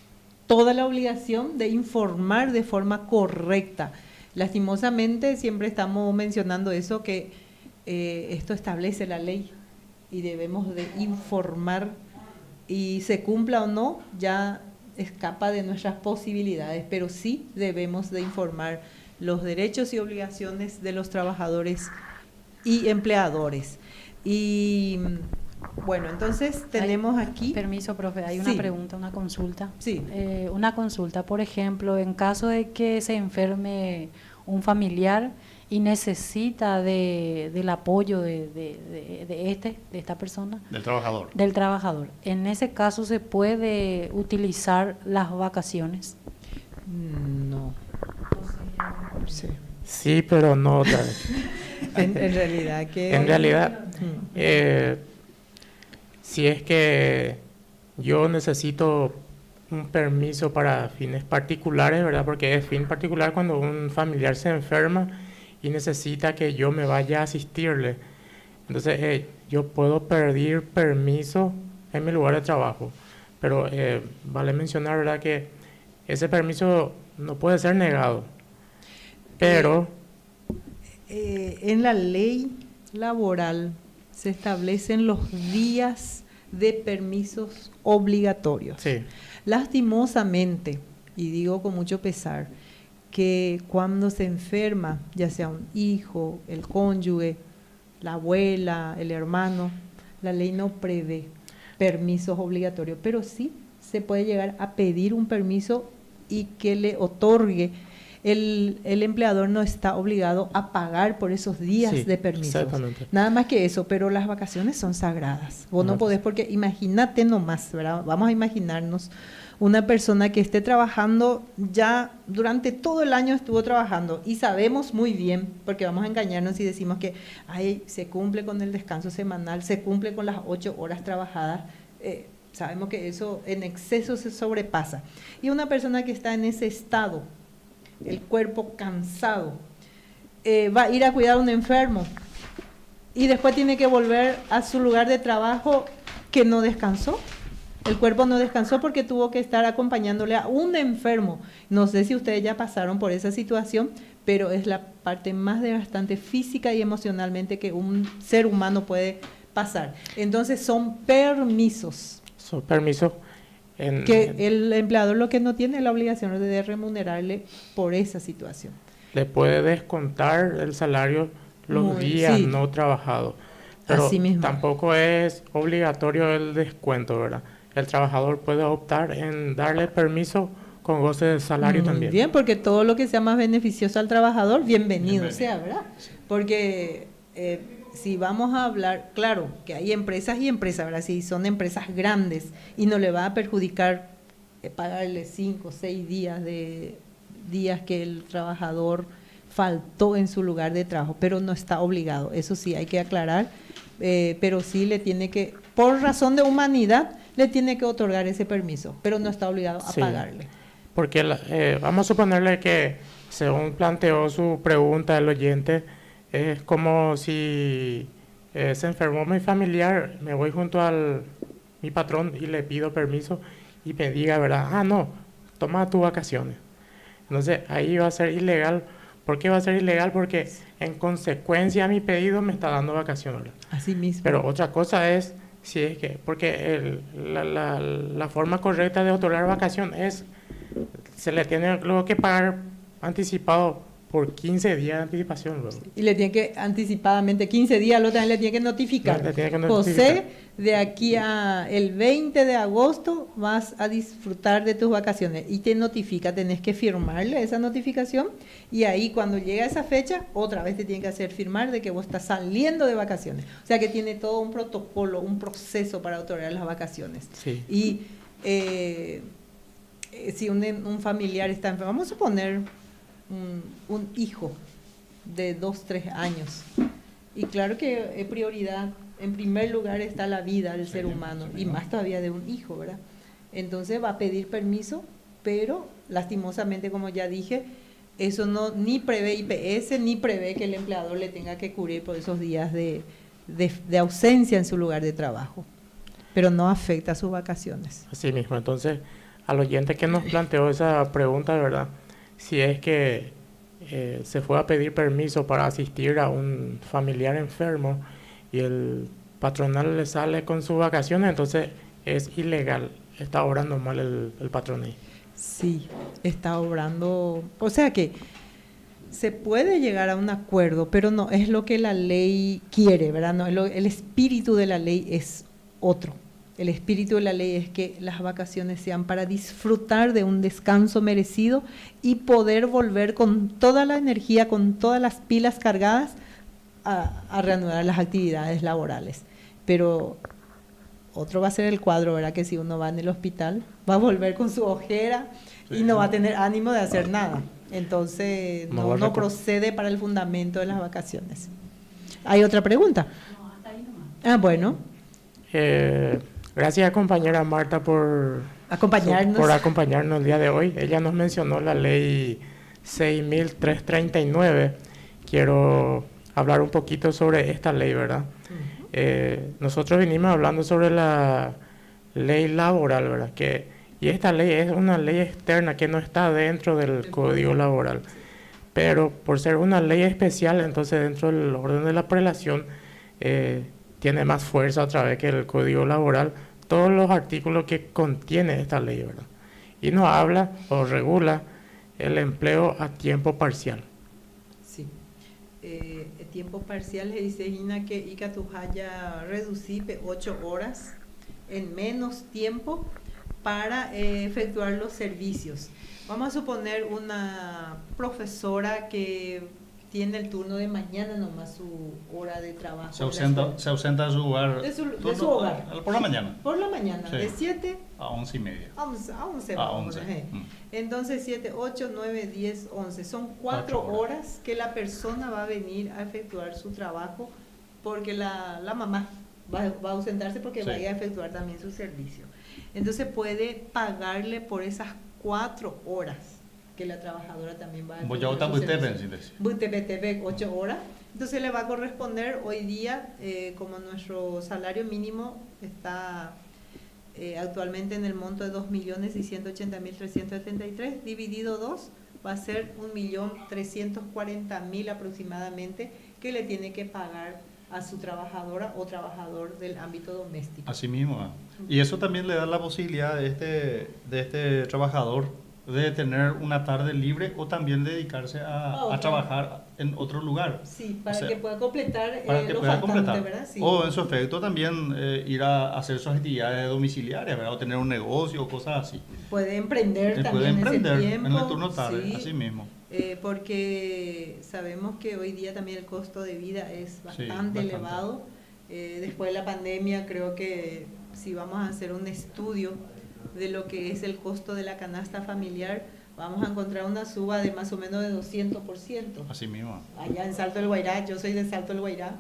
toda la obligación de informar de forma correcta. Lastimosamente siempre estamos mencionando eso, que esto establece la ley y debemos de informar, y se cumpla o no ya escapa de nuestras posibilidades, pero sí debemos de informar los derechos y obligaciones de los trabajadores y empleadores. Y bueno, entonces tenemos aquí... Permiso, profe, hay una Sí. pregunta, una consulta. Sí. Una consulta, por ejemplo, en caso de que se enferme un familiar y necesita del apoyo de esta persona. Del trabajador. Del trabajador. En ese caso, ¿se puede utilizar las vacaciones? No. Sí. Sí, pero no otra vez. En realidad que... En realidad, si es que yo necesito un permiso para fines particulares, ¿verdad? Porque es fin particular cuando un familiar se enferma y necesita que yo me vaya a asistirle. Entonces, yo puedo pedir permiso en mi lugar de trabajo. Pero vale mencionar, ¿verdad?, que ese permiso no puede ser negado. Pero... en la ley laboral se establecen los días de permisos obligatorios. Sí. Lastimosamente, y digo con mucho pesar, que cuando se enferma, ya sea un hijo, el cónyuge, la abuela, el hermano, la ley no prevé permisos obligatorios, pero sí se puede llegar a pedir un permiso y que le otorgue. El empleador no está obligado a pagar por esos días Sí, de permisos. exactamente. Nada más que eso, pero las vacaciones son sagradas. Vos no podés, porque imagínate nomás, ¿verdad? Vamos a imaginarnos una persona que esté trabajando, ya durante todo el año estuvo trabajando, y sabemos muy bien, porque vamos a engañarnos y decimos que se cumple con el descanso semanal, se cumple con las 8 horas trabajadas. Sabemos que eso en exceso se sobrepasa. Y una persona que está en ese estado, el cuerpo cansado, va a ir a cuidar a un enfermo y después tiene que volver a su lugar de trabajo que no descansó. El cuerpo no descansó porque tuvo que estar acompañándole a un enfermo. No sé si ustedes ya pasaron por esa situación, pero es la parte más desgastante física y emocionalmente que un ser humano puede pasar. Entonces son permisos. Son permisos. Que el empleador lo que no tiene la obligación es de remunerarle por esa situación. Le puede descontar el salario los días sí. no trabajados, pero Así mismo. tampoco es obligatorio el descuento, ¿verdad? El trabajador puede optar en darle permiso con goce de salario Muy también. bien, porque todo lo que sea más beneficioso al trabajador, bienvenido sea, ¿verdad? Porque si vamos a hablar, claro, que hay empresas y empresas, ¿verdad? Si son empresas grandes y no le va a perjudicar pagarle 5 o 6 días que el trabajador faltó en su lugar de trabajo, pero no está obligado, eso sí hay que aclarar, pero sí le tiene que, por razón de humanidad, le tiene que otorgar ese permiso, pero no está obligado a pagarle. Porque vamos a suponerle que, según planteó su pregunta el oyente, es como si se enfermó mi familiar, me voy junto a mi patrón y le pido permiso y me diga, ¿verdad? No, toma tus vacaciones. Entonces ahí va a ser ilegal. ¿Por qué va a ser ilegal? Porque en consecuencia a mi pedido me está dando vacaciones. Así mismo. Pero otra cosa es, si es que, porque la forma correcta de otorgar vacación es, se le tiene luego que pagar anticipado por 15 días de anticipación luego. Y le tiene que anticipadamente 15 días, luego también le tiene que notificar. José, de aquí a el 20 de agosto vas a disfrutar de tus vacaciones y te notifica, tenés que firmarle esa notificación y ahí cuando llega esa fecha, otra vez te tiene que hacer firmar de que vos estás saliendo de vacaciones. O sea que tiene todo un protocolo, un proceso para otorgar las vacaciones. Sí. Y si un familiar está enfermo, vamos a suponer un hijo de 2, 3 años. Y claro que prioridad, en primer lugar está la vida del ser humano, y más todavía de un hijo, ¿verdad? Entonces va a pedir permiso, pero lastimosamente, como ya dije, eso no ni prevé IPS, ni prevé que el empleador le tenga que cubrir por esos días de ausencia en su lugar de trabajo, pero no afecta a sus vacaciones. Así mismo, entonces, al oyente que nos planteó esa pregunta, ¿verdad? Si es que se fue a pedir permiso para asistir a un familiar enfermo y el patronal le sale con sus vacaciones, entonces es ilegal, está obrando mal el patrón ahí. Sí, está obrando, o sea que se puede llegar a un acuerdo, pero no es lo que la ley quiere, ¿verdad? No, el espíritu de la ley es otro. El espíritu de la ley es que las vacaciones sean para disfrutar de un descanso merecido y poder volver con toda la energía, con todas las pilas cargadas a reanudar las actividades laborales. Pero otro va a ser el cuadro, ¿verdad? Que si uno va en el hospital, va a volver con su ojera y no va a tener ánimo de hacer nada. Entonces no procede para el fundamento de las vacaciones. ¿Hay otra pregunta? No, hasta ahí nomás. Bueno. Gracias, compañera Marta, por acompañarnos el día de hoy. Ella nos mencionó la ley 6.339. Quiero hablar un poquito sobre esta ley, ¿verdad? Nosotros venimos hablando sobre la ley laboral, ¿verdad? Y esta ley es una ley externa que no está dentro del Código Laboral. Pero por ser una ley especial, entonces dentro del orden de la prelación, tiene más fuerza otra vez que el Código Laboral, todos los artículos que contiene esta ley, ¿verdad? Y nos habla o regula el empleo a tiempo parcial. Sí. El tiempo parcial se dice que Ica tu haya reducir 8 horas en menos tiempo para efectuar los servicios. Vamos a suponer una profesora que tiene el turno de mañana nomás su hora de trabajo. Se ausenta de su hogar. De su hogar. Por la mañana. Por la mañana, sí. De 7 a 11:30. A 11. Entonces 7, 8, 9, 10, 11. Son 4 horas que la persona va a venir a efectuar su trabajo porque la mamá va a ausentarse porque va a ir a efectuar también su servicio. Entonces puede pagarle por esas 4 horas que la trabajadora también va a efectuar su servicio. 8 horas. Entonces le va a corresponder hoy día, como nuestro salario mínimo está actualmente en el monto de 2.680.373, dividido 2, va a ser 1.340.000 aproximadamente que le tiene que pagar a su trabajadora o trabajador del ámbito doméstico. Así mismo. Y eso también le da la posibilidad de este trabajador de tener una tarde libre o también dedicarse a trabajar en otro lugar. Sí, para O sea, que pueda completar para que lo pueda faltante, completar. ¿verdad? Sí. O en su efecto también ir a hacer sus actividades domiciliarias, ¿verdad? O tener un negocio o cosas así. Puede emprender Puede también emprender ese tiempo. en el turno tarde, sí, así mismo. porque sabemos que hoy día también el costo de vida es bastante elevado. Después de la pandemia, creo que si vamos a hacer un estudio de lo que es el costo de la canasta familiar, vamos a encontrar una suba de más o menos de 200%. Así mismo. Allá en Salto del Guairá, yo soy de Salto del Guairá,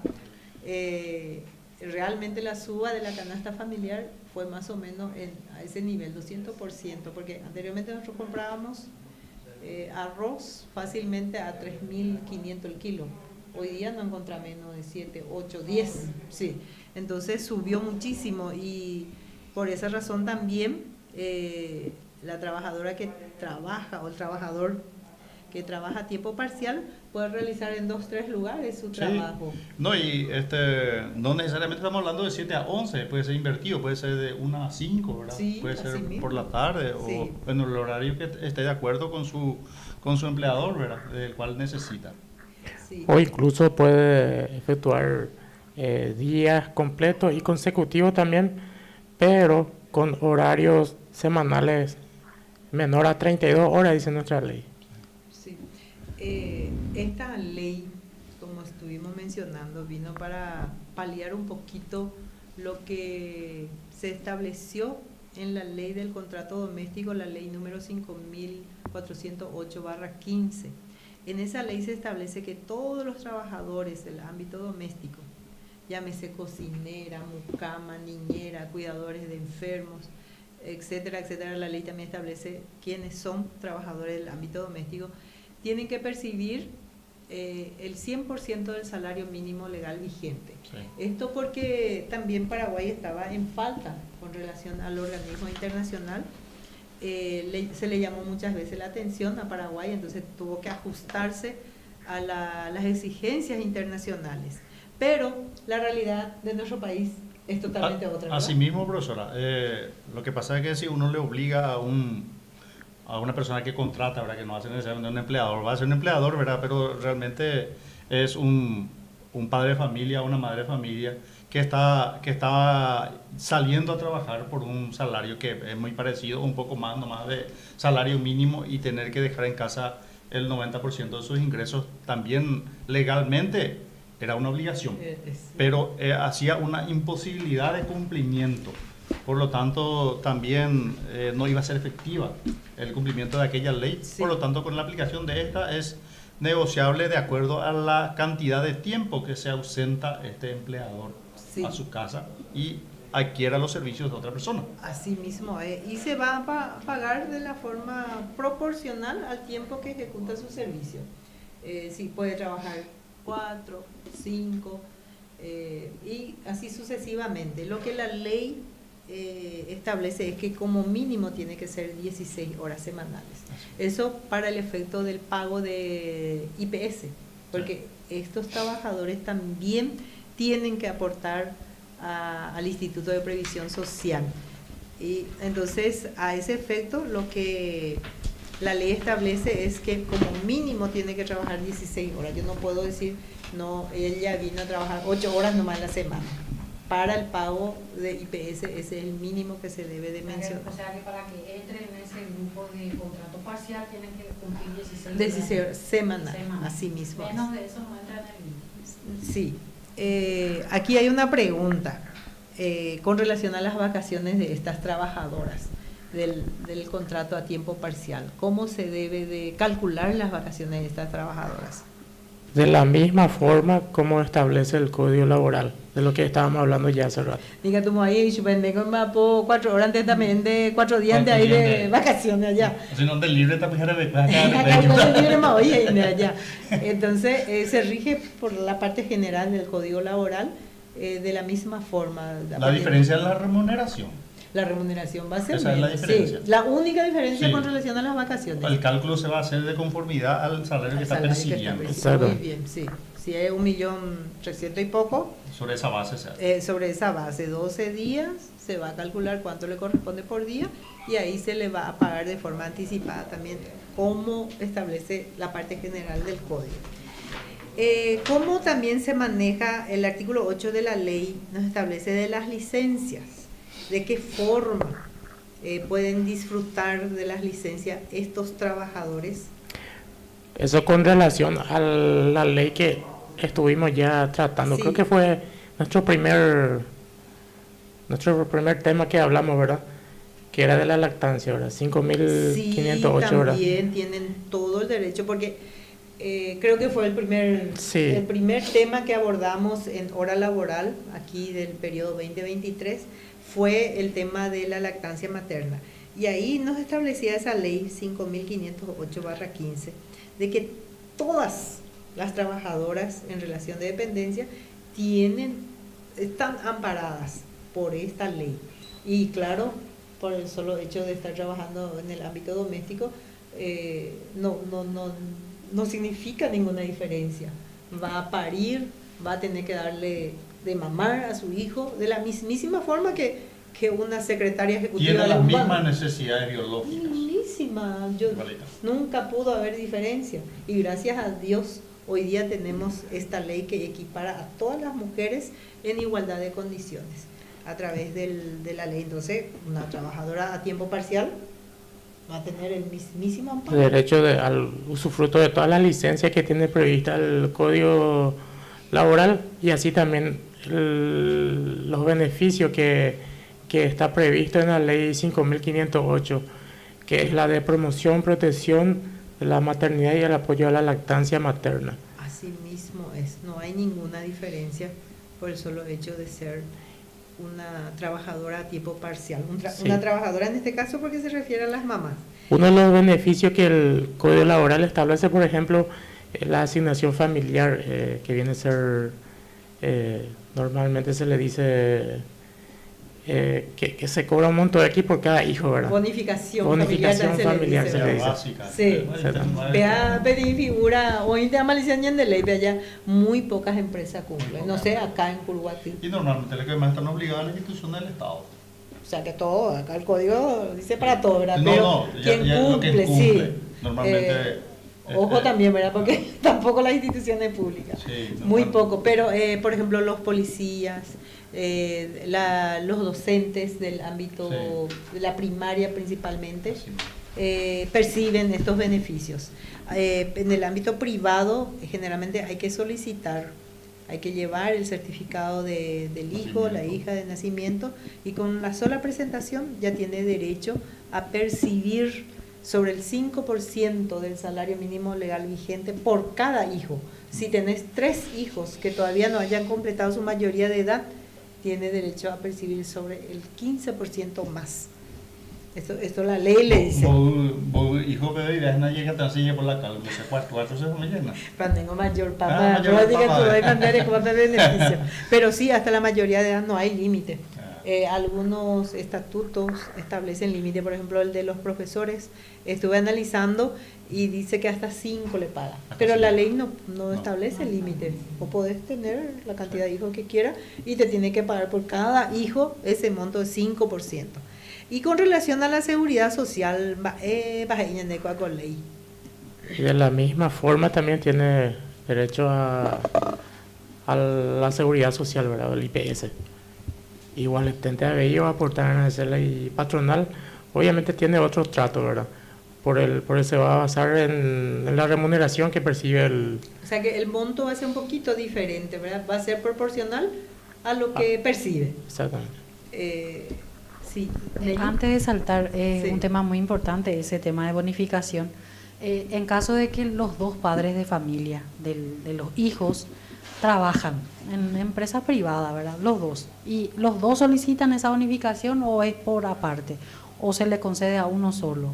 realmente la suba de la canasta familiar fue más o menos a ese nivel, 200%, porque anteriormente nosotros comprábamos arroz fácilmente a 3.500 el kilo. Hoy día no encontrá menos de 7, 8, 10, sí. Entonces subió muchísimo y por esa razón también la trabajadora que trabaja o el trabajador que trabaja a tiempo parcial puede realizar en 2, 3 lugares su trabajo. No, y no necesariamente estamos hablando de 7 a 11, puede ser invertido, puede ser de 1 a 5, ¿verdad? Sí, puede ser mismo. por la tarde Sí. o en el horario que esté de acuerdo con su empleador, ¿verdad? Del cual necesita. Sí. O incluso puede efectuar días completos y consecutivos también, pero con horarios semanales menor a 32 horas, dice nuestra ley. Sí. Esta ley, como estuvimos mencionando, vino para paliar un poquito lo que se estableció en la ley del contrato doméstico, la ley número 5.408/15. En esa ley se establece que todos los trabajadores del ámbito doméstico, llámese cocinera, mucama, niñera, cuidadores de enfermos, etcétera, etcétera, la ley también establece quiénes son trabajadores del ámbito doméstico, tienen que percibir el 100% del salario mínimo legal vigente. Sí. Esto porque también Paraguay estaba en falta con relación al organismo internacional. Se le llamó muchas veces la atención a Paraguay, entonces tuvo que ajustarse a las exigencias internacionales. Pero la realidad de nuestro país es totalmente otra, ¿verdad? Así mismo, profesora. Lo que pasa es que si uno le obliga a una persona que contrata, ¿verdad? Que no hace necesariamente un empleador, va a ser un empleador, ¿verdad? Pero realmente es un padre de familia, una madre de familia que está saliendo a trabajar por un salario que es muy parecido, un poco más nomás de salario mínimo, y tener que dejar en casa el 90% de sus ingresos también legalmente era una obligación, pero hacía una imposibilidad de cumplimiento. Por lo tanto, también no iba a ser efectiva el cumplimiento de aquella ley. Sí. Por lo tanto, con la aplicación de esta es negociable de acuerdo a la cantidad de tiempo que se ausenta este empleador a su casa y adquiera los servicios de otra persona. Así mismo, y se va a pagar de la forma proporcional al tiempo que ejecuta su servicio. Si puede trabajar 4, 5 y así sucesivamente. Lo que la ley establece es que como mínimo tiene que ser 16 horas semanales. Eso para el efecto del pago de IPS, porque estos trabajadores también tienen que aportar al Instituto de Previsión Social. Y entonces, a ese efecto, lo que la ley establece es que como mínimo tiene que trabajar 16 horas. Yo no puedo decir, no, ella vino a trabajar 8 horas nomás en la semana. Para el pago de IPS, ese es el mínimo que se debe de mencionar. O sea que para que entre en ese grupo de contrato parcial tienen que cumplir 16 horas semanal, así mismo. Menos de eso no entra en el límite. Sí. Aquí hay una pregunta con relación a las vacaciones de estas trabajadoras del contrato a tiempo parcial. ¿Cómo se debe de calcular las vacaciones de estas trabajadoras? De la misma forma como establece el Código Laboral, de lo que estábamos hablando ya hace rato. Diga tú, ahí, vengo por 4 horas antes también de 4 días de ahí de vacaciones allá. Si no, de libre también era allá. Entonces, se rige por la parte general del Código Laboral de la misma forma. La diferencia es la remuneración. La remuneración va a ser esa menos. Es la diferencia. Sí, la única diferencia con relación a las vacaciones. El cálculo se va a hacer de conformidad al salario que está percibiendo. Muy bien, sí. Si es 1.300.000 y poco, Sobre esa base se hace. sobre esa base, 12 días, se va a calcular cuánto le corresponde por día y ahí se le va a pagar de forma anticipada también, como establece la parte general del código. ¿Cómo también se maneja el artículo 8 de la ley? Nos establece de las licencias, de qué forma pueden disfrutar de las licencias estos trabajadores. Eso con relación a la ley que estuvimos ya tratando. Sí. Creo que fue nuestro primer tema que hablamos, ¿verdad? Que era de la lactancia, ¿verdad? 5.508, Sí, ¿verdad? también tienen todo el derecho, porque creo que fue el primer tema que abordamos en hora laboral, aquí del periodo 2023, fue el tema de la lactancia materna. Y ahí nos establecía esa ley 5.508/15, de que todas las trabajadoras en relación de dependencia están amparadas por esta ley. Y claro, por el solo hecho de estar trabajando en el ámbito doméstico, no significa ninguna diferencia. Va a parir, va a tener que darle de mamar a su hijo de la mismísima forma que una secretaria ejecutiva. Tiene las urbana. mismas necesidades biológicas. Mismísima. Nunca pudo haber diferencia. Y gracias a Dios, hoy día tenemos esta ley que equipara a todas las mujeres en igualdad de condiciones a través de la ley. Entonces, una trabajadora a tiempo parcial va a tener el mismísimo amparo. Derecho al usufructo de todas las licencias que tiene prevista el Código Laboral, y así también los beneficios que está previsto en la ley 5.508, que es la de promoción, protección de la maternidad y el apoyo a la lactancia materna. Así mismo es, no hay ninguna diferencia por el solo hecho de ser una trabajadora a tiempo parcial. Sí. Una trabajadora en este caso porque se refiere a las mamás. Uno de los beneficios que el Código Laboral establece, por ejemplo, es la asignación familiar, que viene a ser, normalmente se le dice que se cobra un monto de aquí por cada hijo, ¿verdad? Bonificación familiar se le dice. Básica. Sí. Vea, pedí figura, hoy te amalician de ley, pero ya muy pocas empresas cumplen. No sé, acá en Curuguatí. Y normalmente los que más están obligados a la institución del Estado. O sea que todo, acá el código dice para todo, ¿verdad? No, Pero no, quien ya cumple, lo que sí. cumple. Normalmente. Ojo también, ¿verdad? Porque tampoco las instituciones públicas. Sí, Muy poco. Pero, por ejemplo, los policías, los docentes del ámbito de la primaria principalmente, perciben estos beneficios. En el ámbito privado, generalmente hay que solicitar, hay que llevar el certificado del hijo, la hija de nacimiento, y con la sola presentación ya tiene derecho a percibir sobre el 5% del salario mínimo legal vigente por cada hijo. Si tenés 3 hijos que todavía no hayan completado su mayoría de edad, tiene derecho a percibir sobre el 15% más. Esto la ley le dice. Vos, hijo de ideas, no llega tan sencilla por la calma, se cuatro se me llena. Cuando tengo mayor papá, beneficio. Pero sí, hasta la mayoría de edad no hay límite. Algunos estatutos establecen límite, por ejemplo el de los profesores, estuve analizando y dice que hasta 5 le paga, pero la ley no establece límite, o podés tener la cantidad de hijos que quieras y te tiene que pagar por cada hijo ese monto de 5%. Y con relación a la seguridad social, con ley. Y de la misma forma también tiene derecho a la seguridad social, ¿verdad? El IPS. Igual el tente de ellos aportar a esa ley patronal, obviamente tiene otro trato, ¿verdad? Por eso se va a basar en la remuneración que percibe el... O sea que el monto va a ser un poquito diferente, ¿verdad? Va a ser proporcional a lo que percibe. Exactamente. Sí. Antes de saltar, Sí. un tema muy importante, ese tema de bonificación. En caso de que los dos padres de familia de los hijos trabajan en empresa privada, ¿verdad? Los dos. ¿Y los dos solicitan esa bonificación o es por aparte? ¿O se le concede a uno solo?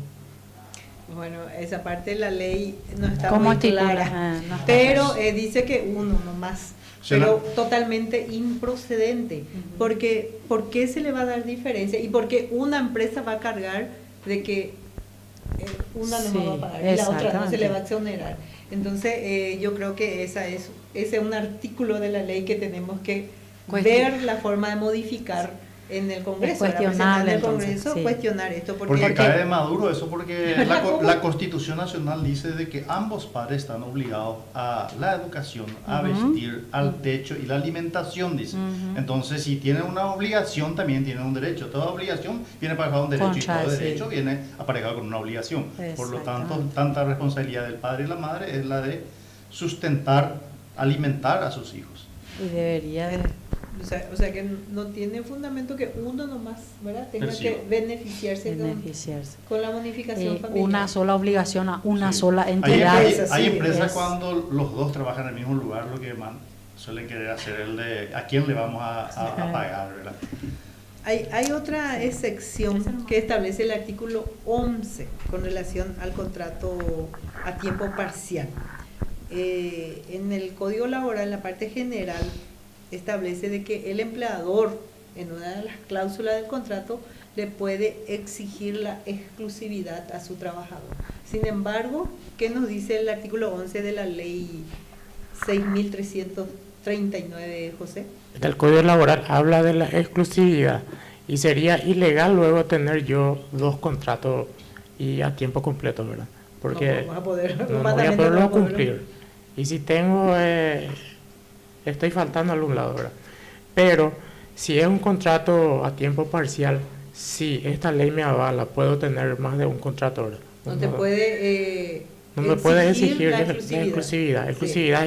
Bueno, esa parte de la ley no está ¿Cómo muy estipula? clara, No está pero claro. dice que uno nomás, Sí, pero totalmente improcedente, porque ¿por qué se le va a dar diferencia? ¿Y por qué una empresa va a cargar de que una no Sí, va a pagar y la otra no se exactamente. le va a exonerar. Entonces, yo creo que ese es un artículo de la ley que tenemos que ver la forma de modificar en el Congreso. Es cuestionable, en el entonces, Congreso, sí. cuestionar esto. Porque cae de maduro eso, porque la Constitución Nacional dice de que ambos padres están obligados a la educación, a vestir, al techo y la alimentación, dice. Entonces, si tienen una obligación, también tienen un derecho. Toda obligación viene aparejada con un derecho y todo derecho viene aparejado con una obligación. Por lo tanto, tanta responsabilidad del padre y la madre es la de sustentar, alimentar a sus hijos. Y debería de... O sea que no tiene fundamento que uno nomás, ¿verdad?, tenga que beneficiarse con la bonificación familiar. Una sola obligación a una sola entidad. Hay empresas cuando los dos trabajan en el mismo lugar, lo que suelen querer hacer el de a quién le vamos a pagar, ¿verdad? Hay otra excepción que establece el artículo 11 con relación al contrato a tiempo parcial. En el Código Laboral, en la parte general, establece de que el empleador, en una de las cláusulas del contrato, le puede exigir la exclusividad a su trabajador. Sin embargo, ¿qué nos dice el artículo 11 de la ley 6.339, José? El Código Laboral habla de la exclusividad y sería ilegal luego tener yo dos contratos y a tiempo completo, ¿verdad? Porque no voy a poderlo cumplir. Y si tengo... estoy faltando a algún lado, ¿verdad? Pero si es un contrato a tiempo parcial, sí, esta ley me avala, puedo tener más de un contrato, ¿verdad? No te puede me puede exigir la exclusividad. Exclusividad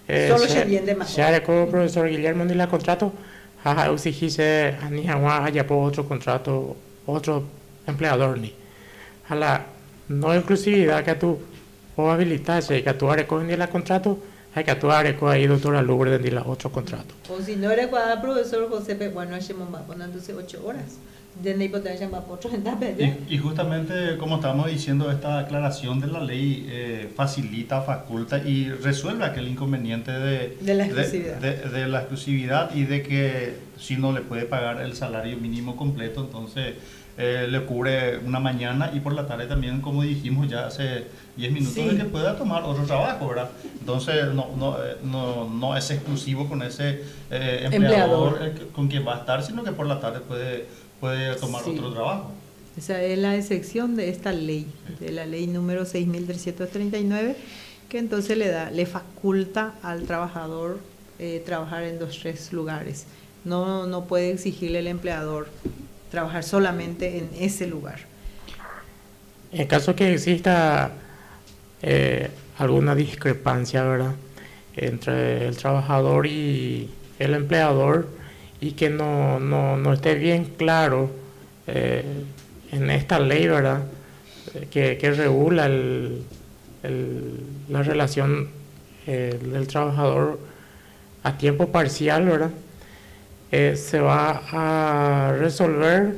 es solo se entiende más. Ya como profesor Guillermo ni la contrato, jaja, exigirse a ni jamás haya por otro contrato, otro empleador ni. A la no exclusividad que tú o habilitarse que tú recogen ni la contrato, hay que actuar con ahí doctora Lourdes de los otros contratos. O si no eres cuadra profesor José, bueno, hacemos más, ponándose 8 horas. De poder llamar por otro y justamente, como estábamos diciendo, esta aclaración de la ley facilita, faculta y resuelve aquel inconveniente de la exclusividad y de que si no le puede pagar el salario mínimo completo, entonces le cubre una mañana y por la tarde también, como dijimos ya hace 10 minutos, de que pueda tomar otro trabajo, ¿verdad? Entonces no es exclusivo con ese empleador con quien va a estar, sino que por la tarde puede tomar otro trabajo. Esa es la excepción de esta ley, de la ley número 6.339, que entonces le faculta al trabajador trabajar en 2-3 lugares. No puede exigirle al empleador trabajar solamente en ese lugar. En caso que exista alguna discrepancia, ¿verdad?, entre el trabajador y el empleador, y que no esté bien claro en esta ley, ¿verdad?, que regula la relación del trabajador a tiempo parcial, ¿verdad?, se va a resolver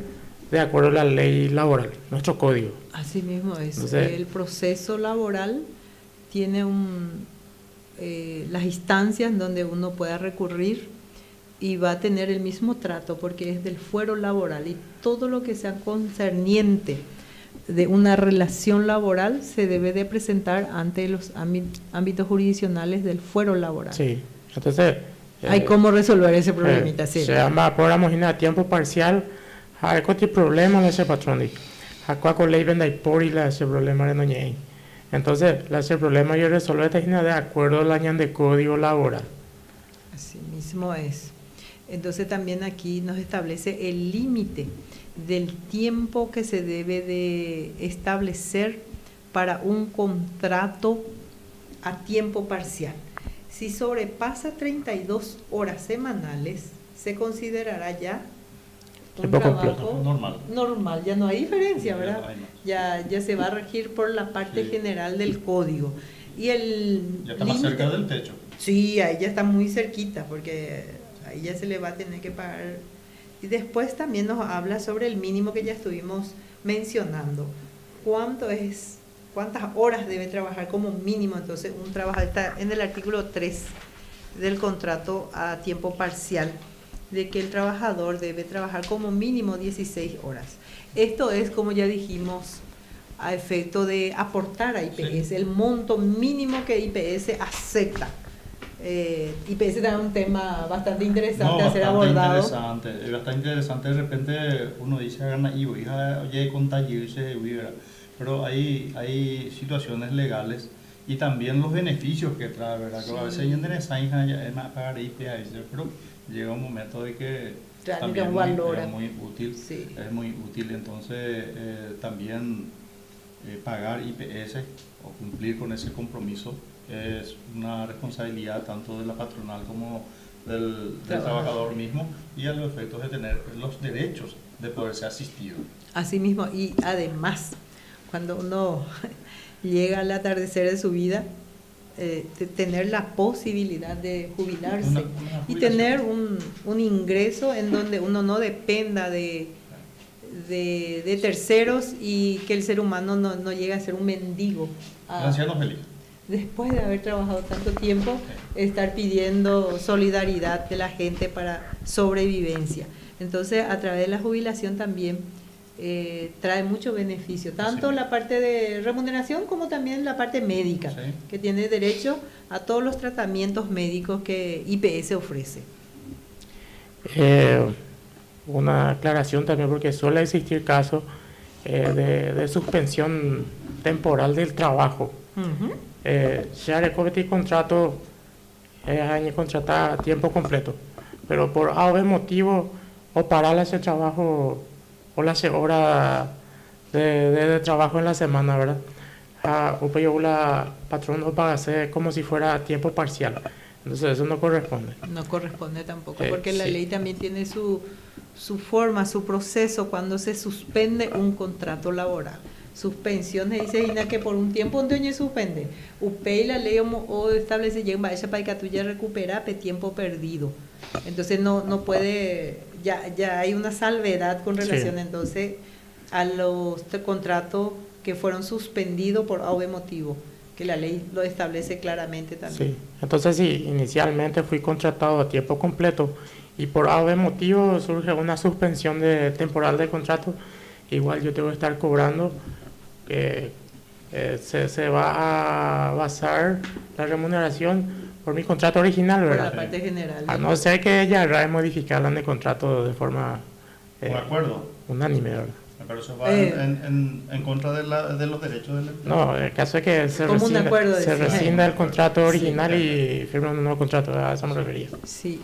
de acuerdo a la ley laboral, nuestro código. Así mismo es. Entonces, el proceso laboral tiene las instancias donde uno pueda recurrir y va a tener el mismo trato porque es del fuero laboral, y todo lo que sea concerniente de una relación laboral se debe de presentar ante los ámbitos jurisdiccionales del fuero laboral. Sí, entonces... hay cómo resolver ese problemita. Sí. Se llama programa a tiempo parcial. Hay cualquier problema de ese patrón. Hay ley venda y por y ese problema de noñe. Entonces, ese problema yo resuelvo esta de acuerdo al año de código laboral. Así mismo es. Entonces también aquí nos establece el límite del tiempo que se debe de establecer para un contrato a tiempo parcial. Si sobrepasa 32 horas semanales, se considerará ya un trabajo normal. Ya no hay diferencia, ¿verdad? Ya se va a regir por la parte general del código. Y ya está más cerca del techo. Sí, ahí ya está muy cerquita, porque ahí ya se le va a tener que pagar. Y después también nos habla sobre el mínimo que ya estuvimos mencionando. ¿Cuántas horas debe trabajar como mínimo? Entonces, un trabajador está en el artículo 3 del contrato a tiempo parcial, de que el trabajador debe trabajar como mínimo 16 horas. Esto es, como ya dijimos, a efecto de aportar a IPS, el monto mínimo que IPS acepta. IPS da un tema bastante interesante a ser abordado. Bastante interesante. De repente uno dice, oye, contagiarse, pero hay situaciones legales y también los beneficios que trae, ¿verdad? Que a veces hay pagar IPS, pero llega un momento de que también es muy útil, es muy útil. Entonces también pagar IPS o cumplir con ese compromiso es una responsabilidad tanto de la patronal como del trabajador mismo, y a los efectos de tener los derechos de poder ser asistido. Así mismo, y además, cuando uno llega al atardecer de su vida, tener la posibilidad de jubilarse y tener un ingreso en donde uno no dependa de terceros, y que el ser humano no llegue a ser un mendigo. Anciano feliz. Después de haber trabajado tanto tiempo, estar pidiendo solidaridad de la gente para sobrevivencia. Entonces, a través de la jubilación también trae mucho beneficio, tanto la parte de remuneración como también la parte médica, que tiene derecho a todos los tratamientos médicos que IPS ofrece. Una aclaración también, porque suele existir casos de suspensión temporal del trabajo. Ya recobeti contrato contratar a tiempo completo, pero por A o B motivo o parar ese trabajo o las horas de trabajo en la semana, ¿verdad? O pues la patrón o pagase como si fuera a tiempo parcial. Entonces eso no corresponde. No corresponde tampoco, porque la ley también tiene su forma, su proceso cuando se suspende un contrato laboral. Suspensiones dice que por un tiempo un suspende. UPEI la ley o establece llega esa para que tú ya recupera tiempo perdido. Entonces no puede, ya hay una salvedad con relación entonces a los contratos que fueron suspendidos por A o B motivo, que la ley lo establece claramente también. Sí, entonces si inicialmente fui contratado a tiempo completo y por A o B motivo surge una suspensión temporal de contrato, igual yo tengo que estar cobrando. Se va a basar la remuneración por mi contrato original, ¿verdad? Por la parte general. A no ser que ella modificaran el contrato de forma unánime, ¿verdad? Pero eso va en contra de los derechos del empleado. No, el caso es que se rescinda el contrato original y firma un nuevo contrato, a eso me refería. Sí,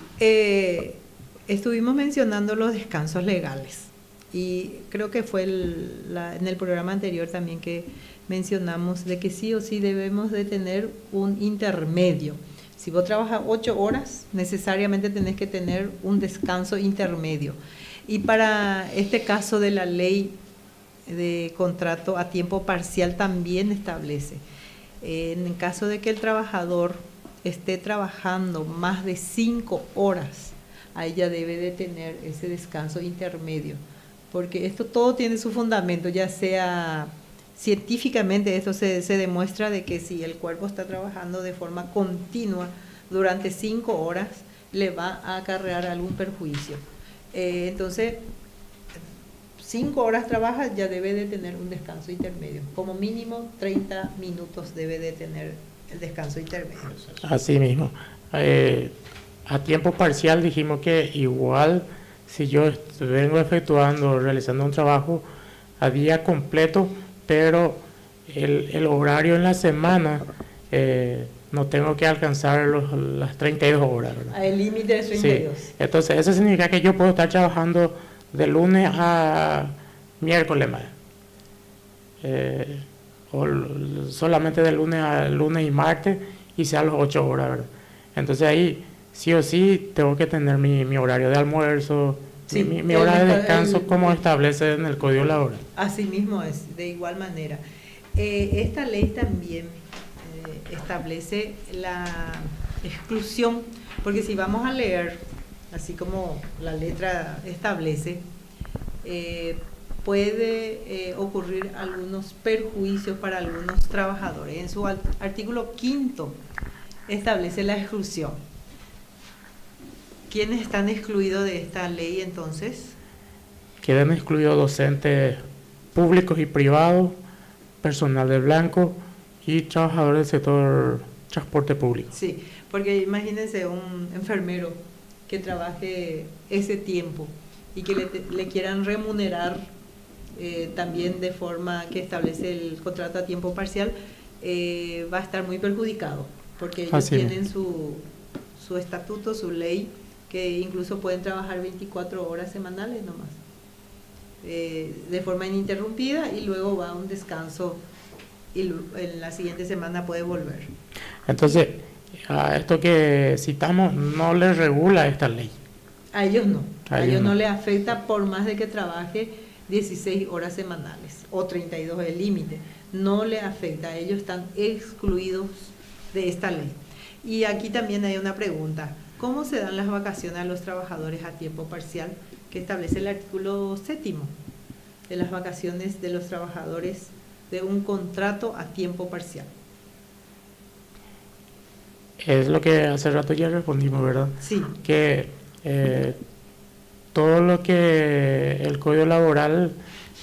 estuvimos mencionando los descansos legales. Y creo que fue en el programa anterior también que mencionamos de que sí o sí debemos de tener un intermedio. Si vos trabajas 8 horas, necesariamente tenés que tener un descanso intermedio. Y para este caso de la ley de contrato a tiempo parcial también establece, en el caso de que el trabajador esté trabajando más de 5 horas, ahí ya debe de tener ese descanso intermedio. Porque esto todo tiene su fundamento, ya sea científicamente, esto se demuestra de que si el cuerpo está trabajando de forma continua durante 5 horas, le va a acarrear algún perjuicio. Entonces, 5 horas trabaja, ya debe de tener un descanso intermedio. Como mínimo 30 minutos debe de tener el descanso intermedio. Así mismo. A tiempo parcial dijimos que igual, si yo vengo realizando un trabajo a día completo, pero el horario en la semana no tengo que alcanzar las 32 horas, ¿verdad? El límite de 32. Sí. Entonces, eso significa que yo puedo estar trabajando de lunes a miércoles más. O solamente de lunes y martes, y sea las 8 horas, ¿verdad? Entonces ahí sí o sí tengo que tener mi horario de almuerzo, sí, mi hora de descanso como establece en el Código Laboral. Así mismo es, de igual manera. Esta ley también establece la exclusión, porque si vamos a leer, así como la letra establece, puede ocurrir algunos perjuicios para algunos trabajadores. En su artículo 5 establece la exclusión. ¿Quiénes están excluidos de esta ley entonces? Quedan excluidos docentes públicos y privados, personal de blanco y trabajadores del sector transporte público. Sí, porque imagínense un enfermero que trabaje ese tiempo y que le quieran remunerar también de forma que establece el contrato a tiempo parcial, va a estar muy perjudicado, porque ellos tienen su estatuto, su ley, que incluso pueden trabajar 24 horas semanales nomás, de forma ininterrumpida, y luego va a un descanso y en la siguiente semana puede volver. Entonces, a esto que citamos no les regula esta ley. A ellos no, a ellos no les afecta por más de que trabaje 16 horas semanales o 32 es el límite, no les afecta, ellos están excluidos de esta ley. Y aquí también hay una pregunta: ¿cómo se dan las vacaciones a los trabajadores a tiempo parcial que establece el artículo 7 de las vacaciones de los trabajadores de un contrato a tiempo parcial? Es lo que hace rato ya respondimos, ¿verdad? Sí. Que todo lo que el Código Laboral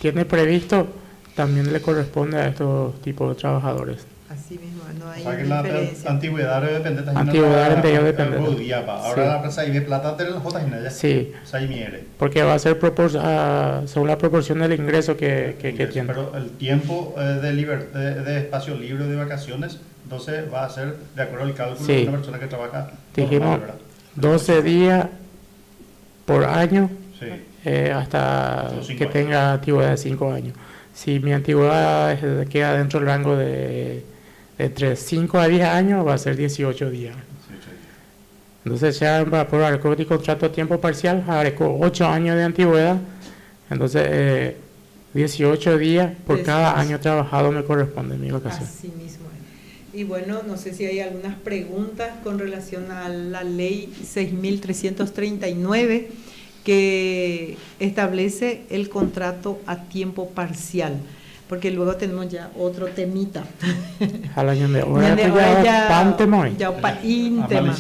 tiene previsto también le corresponde a estos tipos de trabajadores. Así mismo, no hay diferencia. La antigüedad depende también. Antigüedad depende. Ahora la empresa y plata de las J y sí. Miere. Porque va a ser según la proporción del ingreso que tiene. Pero el tiempo de espacio libre de vacaciones, entonces va a ser de acuerdo al cálculo de una persona que trabaja. Dijimos normal, 12 días por año, hasta que tenga antigüedad de 5 años. Si mi antigüedad queda dentro del rango de entre 5 a 10 años, va a ser 18 días. Entonces ya va por arco y contrato a tiempo parcial, arco 8 años de antigüedad, entonces 18 días por cada año trabajado me corresponde en mi vacación. Así mismo. Y bueno, no sé si hay algunas preguntas con relación a la ley 6.339 que establece el contrato a tiempo parcial, porque luego tenemos ya otro temita. Al año de hoy ya pante muy. Ya íntema.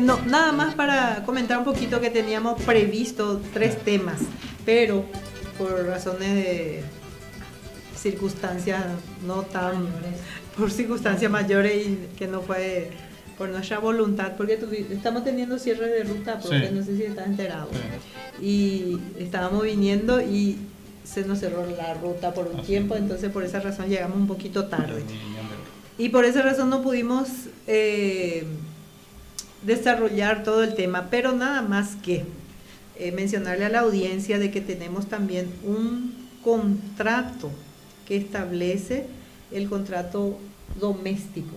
No, nada más para comentar un poquito que teníamos previsto 3 temas, pero por razones de circunstancias no tan por circunstancias mayores y que no fue por nuestra voluntad, porque estamos teniendo cierre de ruta, porque no sé si estás enterado. Y estábamos viniendo y se nos cerró la ruta por un tiempo, entonces por esa razón llegamos un poquito tarde. Y por esa razón no pudimos desarrollar todo el tema, pero nada más que mencionarle a la audiencia de que tenemos también un contrato que establece el contrato doméstico.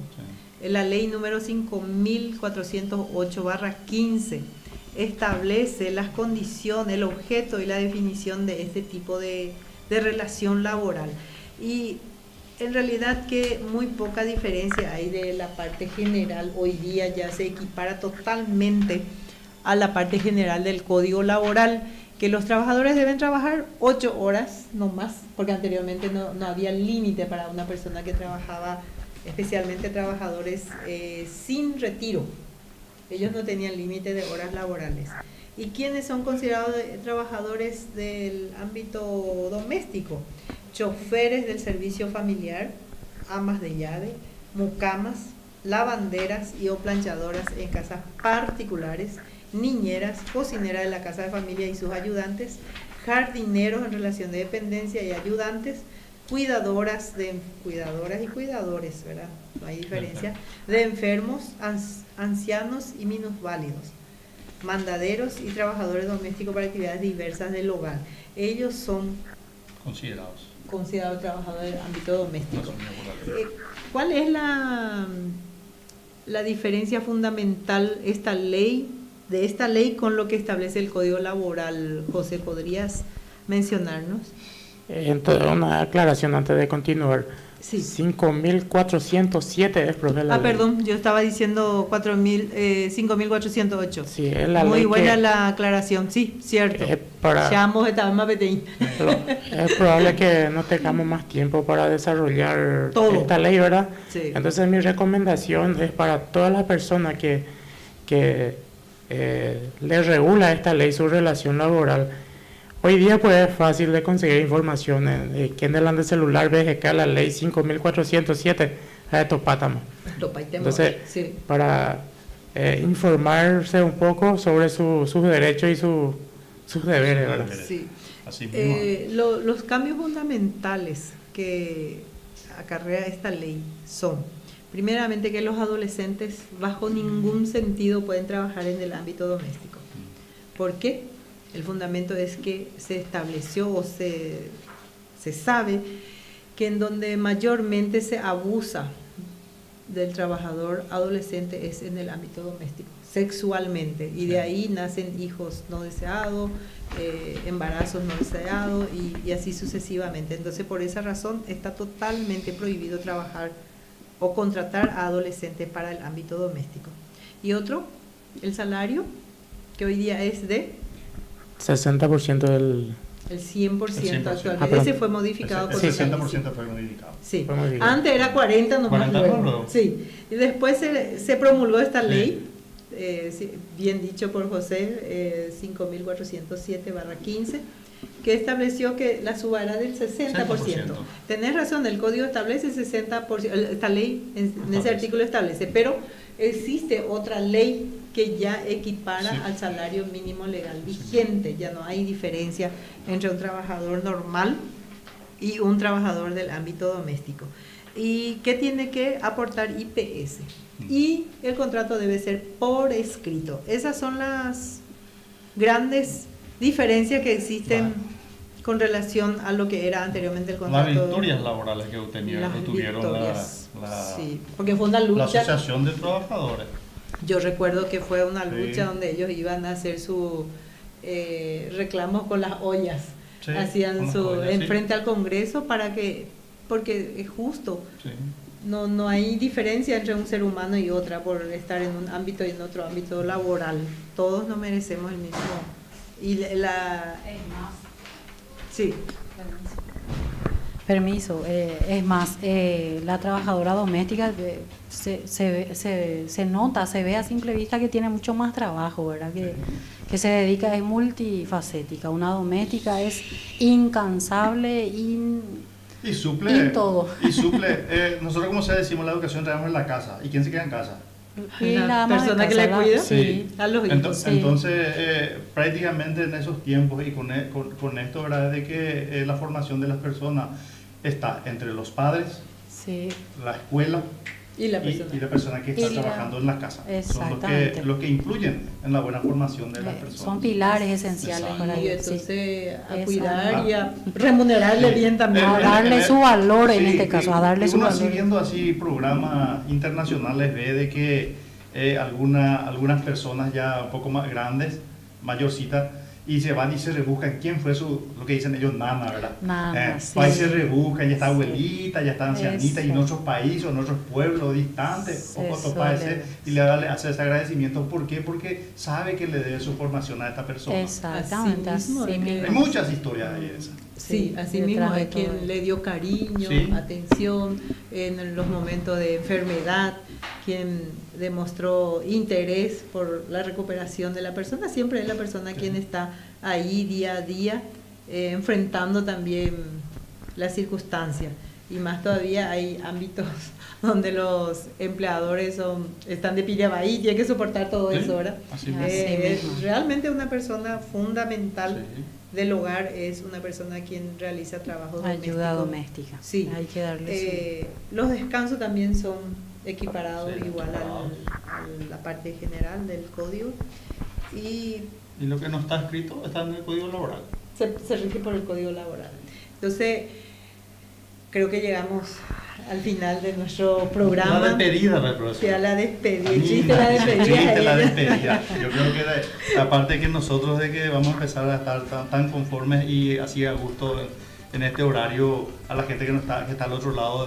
La ley número 5.408/15 establece las condiciones, el objeto y la definición de este tipo de relación laboral. Y en realidad que muy poca diferencia hay de la parte general. Hoy día ya se equipara totalmente a la parte general del Código Laboral, que los trabajadores deben trabajar 8 horas no más, porque anteriormente no había límite para una persona que trabajaba, especialmente trabajadores sin retiro. Ellos no tenían límite de horas laborales. ¿Y quiénes son considerados trabajadores del ámbito doméstico? Choferes del servicio familiar, amas de llave, mucamas, lavanderas y o planchadoras en casas particulares, niñeras, cocineras de la casa de familia y sus ayudantes, jardineros en relación de dependencia y ayudantes, cuidadoras y cuidadores, ¿verdad? No hay diferencia, de enfermos, ancianos y minusválidos, mandaderos y trabajadores domésticos para actividades diversas del hogar. Ellos son considerados trabajadores del ámbito doméstico. ¿Cuál es la diferencia fundamental de esta ley con lo que establece el Código Laboral? José, ¿podrías mencionarnos? Entonces, una aclaración antes de continuar. Sí. 5.407 es profe la ley. Perdón, yo estaba diciendo 5.408. Sí, es la muy ley buena la aclaración, sí, cierto. Es probable que no tengamos más tiempo para desarrollar esta ley, ¿verdad? Sí. Entonces mi recomendación es para todas las personas que le regula esta ley su relación laboral, Hoy día pues es fácil de conseguir información. Quien delante del celular ve que la ley 5407 de Topátamo. Entonces, sí, para informarse un poco sobre sus derechos y sus deberes, ¿verdad? Sí. Así mismo. Los cambios fundamentales que acarrea esta ley son, primeramente, que los adolescentes bajo ningún sentido pueden trabajar en el ámbito doméstico. ¿Por qué? El fundamento es que se estableció o se sabe que en donde mayormente se abusa del trabajador adolescente es en el ámbito doméstico, sexualmente, y de ahí nacen hijos no deseados, embarazos no deseados y así sucesivamente. Entonces, por esa razón está totalmente prohibido trabajar o contratar a adolescentes para el ámbito doméstico. Y otro, el salario, que hoy día es de 60% del... el 100% actualmente. Ah, Ese fue modificado el por 60% fue modificado. Sí. Fue modificado. Antes era 40 nomás. 40 luego. luego. Sí. Y después se promulgó esta ley, bien dicho por José, 5407/15, que estableció que la suba era del 60%. Tenés razón, el código establece 60%, esta ley en ese artículo establece, pero existe otra ley que ya equipara al salario mínimo legal vigente. Ya no hay diferencia entre un trabajador normal y un trabajador del ámbito doméstico. ¿Y qué tiene que aportar IPS? Y el contrato debe ser por escrito. Esas son las grandes diferencias que existen con relación a lo que era anteriormente el contrato. Las victorias laborales que tuvieron sí, porque fue una lucha. La Asociación de Trabajadores. Yo recuerdo que fue una lucha donde ellos iban a hacer su reclamos con las ollas. Sí, hacían frente al Congreso porque es justo. Sí. No hay diferencia entre un ser humano y otra por estar en un ámbito y en otro ámbito laboral. Todos no merecemos el mismo. Y sí. Permiso, es más, la trabajadora doméstica se nota, se ve a simple vista que tiene mucho más trabajo, ¿verdad? Que se dedica, es multifacética. Una doméstica es incansable y suple todo. Y suple, nosotros como se decimos, la educación traemos en la casa. ¿Y quién se queda en casa? Y la persona que le cuida, sí. A los hijos. Entonces, prácticamente en esos tiempos y con esto, ¿verdad? De que la formación de las personas está entre los padres, la escuela y la persona que está trabajando en la casa. Son los que influyen en la buena formación de las personas. Son pilares esenciales para ellos. Entonces, a cuidar y a remunerarle bien también. A darle su valor en este caso, a darle su valor. Viendo así programas internacionales, ve de que algunas personas ya un poco más grandes, mayorcitas, y se van y se rebuscan quién fue lo que dicen ellos, nana, ¿verdad? Nana, ahí se rebuscan, ya está abuelita, ya está ancianita, y en otros países, en otros pueblos distantes, y le hace ese agradecimiento. ¿Por qué? Porque sabe que le debe su formación a esta persona. Exactamente, así mismo. Hay muchas historias de esas. Sí, así mismo, es quien le dio cariño, atención en los momentos de enfermedad, quien demostró interés por la recuperación de la persona. Siempre es la persona quien está ahí día a día, enfrentando también las circunstancias. Y más todavía hay ámbitos donde los empleadores están de pilla y tienen que soportar todo eso, ¿verdad? Realmente una persona fundamental del hogar es una persona quien realiza trabajo doméstico. Ayuda doméstica. Sí. Hay que darle los descansos también son equiparados igual a la parte general del código. Y lo que no está escrito está en el código laboral. Se rige por el código laboral. Entonces, creo que llegamos al final de nuestro programa. La despedida, profesor. La despedida. La despedida. Yo creo que aparte que nosotros de que vamos a empezar a estar tan conformes y así a gusto en este horario, a la gente que está al otro lado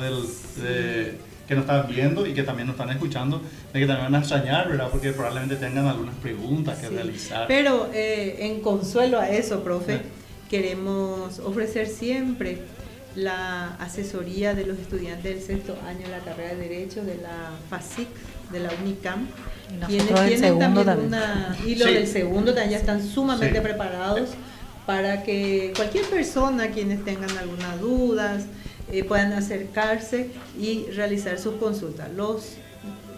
que nos están viendo y que también nos están escuchando, de que también van a extrañar, ¿verdad? Porque probablemente tengan algunas preguntas que realizar. Pero en consuelo a eso, profe, queremos ofrecer siempre la asesoría de los estudiantes del sexto año de la carrera de Derecho de la FASIC, de la UNICAM, quienes tienen también y los del segundo también ya están sumamente preparados para que cualquier persona, quienes tengan algunas dudas, puedan acercarse y realizar sus consultas. Los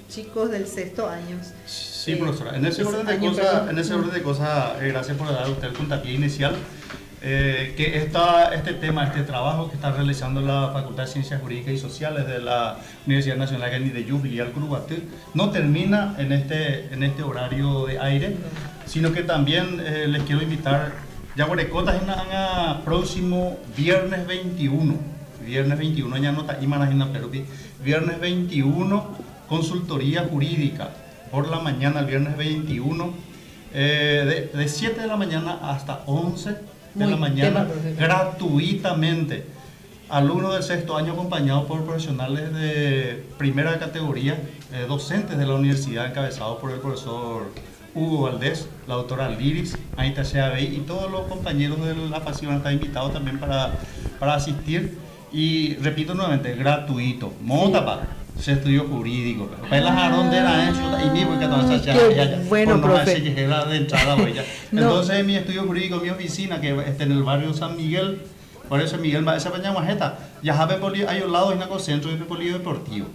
chicos del sexto año. Sí, profesora. En ese orden de cosas, gracias por dar usted el puntapié inicial. Que este tema, este trabajo que está realizando la Facultad de Ciencias Jurídicas y Sociales de la Universidad Nacional de Nideyú, filial Curuguatú, no termina en este horario de aire, sino que también les quiero invitar, ya Guarecotas en el próximo viernes 21, ya no está Imanajina Perupi, viernes 21, consultoría jurídica, por la mañana, el viernes 21, de 7 de la mañana hasta 11 de la mañana, gratuitamente. Alumnos del sexto año acompañados por profesionales de primera categoría, docentes de la universidad encabezados por el profesor Hugo Valdés, la doctora Liris, Anita Sheabey y todos los compañeros de la pasión están invitados también para asistir. Y repito nuevamente, gratuito, Motapa, ese estudio jurídico. Bueno, profe. Entonces, mi estudio jurídico, mi oficina, que está en el barrio San Miguel, esa peña majeta, ya hay un lado en el centro de polideportivo.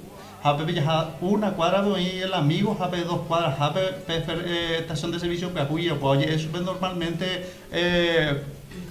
Jape ya una cuadra y el amigo, jape 2 cuadras, jape estación de servicio que acuya, pues eso normalmente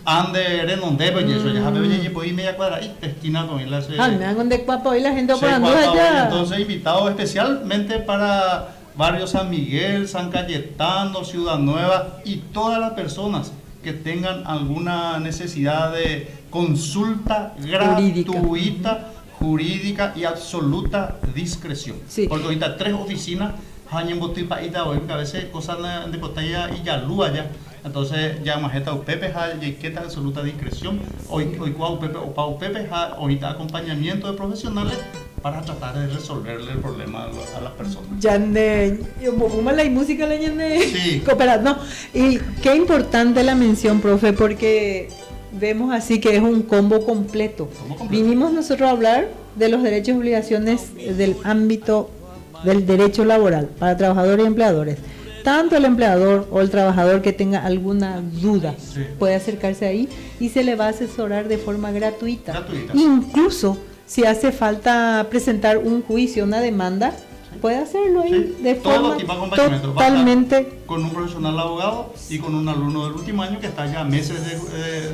ande renonde pues eso ya jape y pues media cuadra y esquina con la me hago de cuapo y la gente cuando allá. Entonces invitado especialmente para barrio San Miguel, San Cayetano, Ciudad Nueva y todas las personas que tengan alguna necesidad de consulta gratuita, jurídica y absoluta discreción. Sí. Porque ahorita 3 oficinas han en Botipaita hoy, que a veces cosas de botella y ya lúa ya. Entonces ya majeta upepe ha y absoluta discreción. Hoy upepe o pa upepe ha ahorita acompañamiento de profesionales para tratar de resolverle el problema a las personas. Ya la música la sí. No, y qué importante la mención, profe, porque vemos así que es un combo completo. Vinimos nosotros a hablar de los derechos y obligaciones del ámbito del derecho laboral para trabajadores y empleadores. Tanto el empleador o el trabajador que tenga alguna duda puede acercarse ahí y se le va a asesorar de forma gratuita. Incluso si hace falta presentar un juicio, una demanda, puede hacerlo ahí de forma totalmente con un profesional abogado y con un alumno del último año que está ya a meses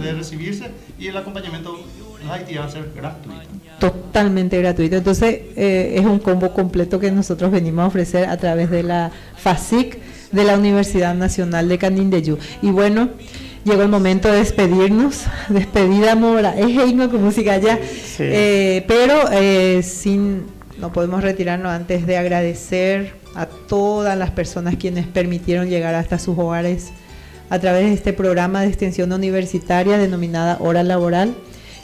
de recibirse, y el acompañamiento la actividad va a ser gratuita. Totalmente gratuito. Entonces es un combo completo que nosotros venimos a ofrecer a través de la FACIC de la Universidad Nacional de Canindeyú. Y bueno, llegó el momento de despedirnos. Despedida mora, es himno con música ya. Sí. Pero no podemos retirarnos antes de agradecer a todas las personas quienes permitieron llegar hasta sus hogares a través de este programa de extensión universitaria denominada Hora Laboral,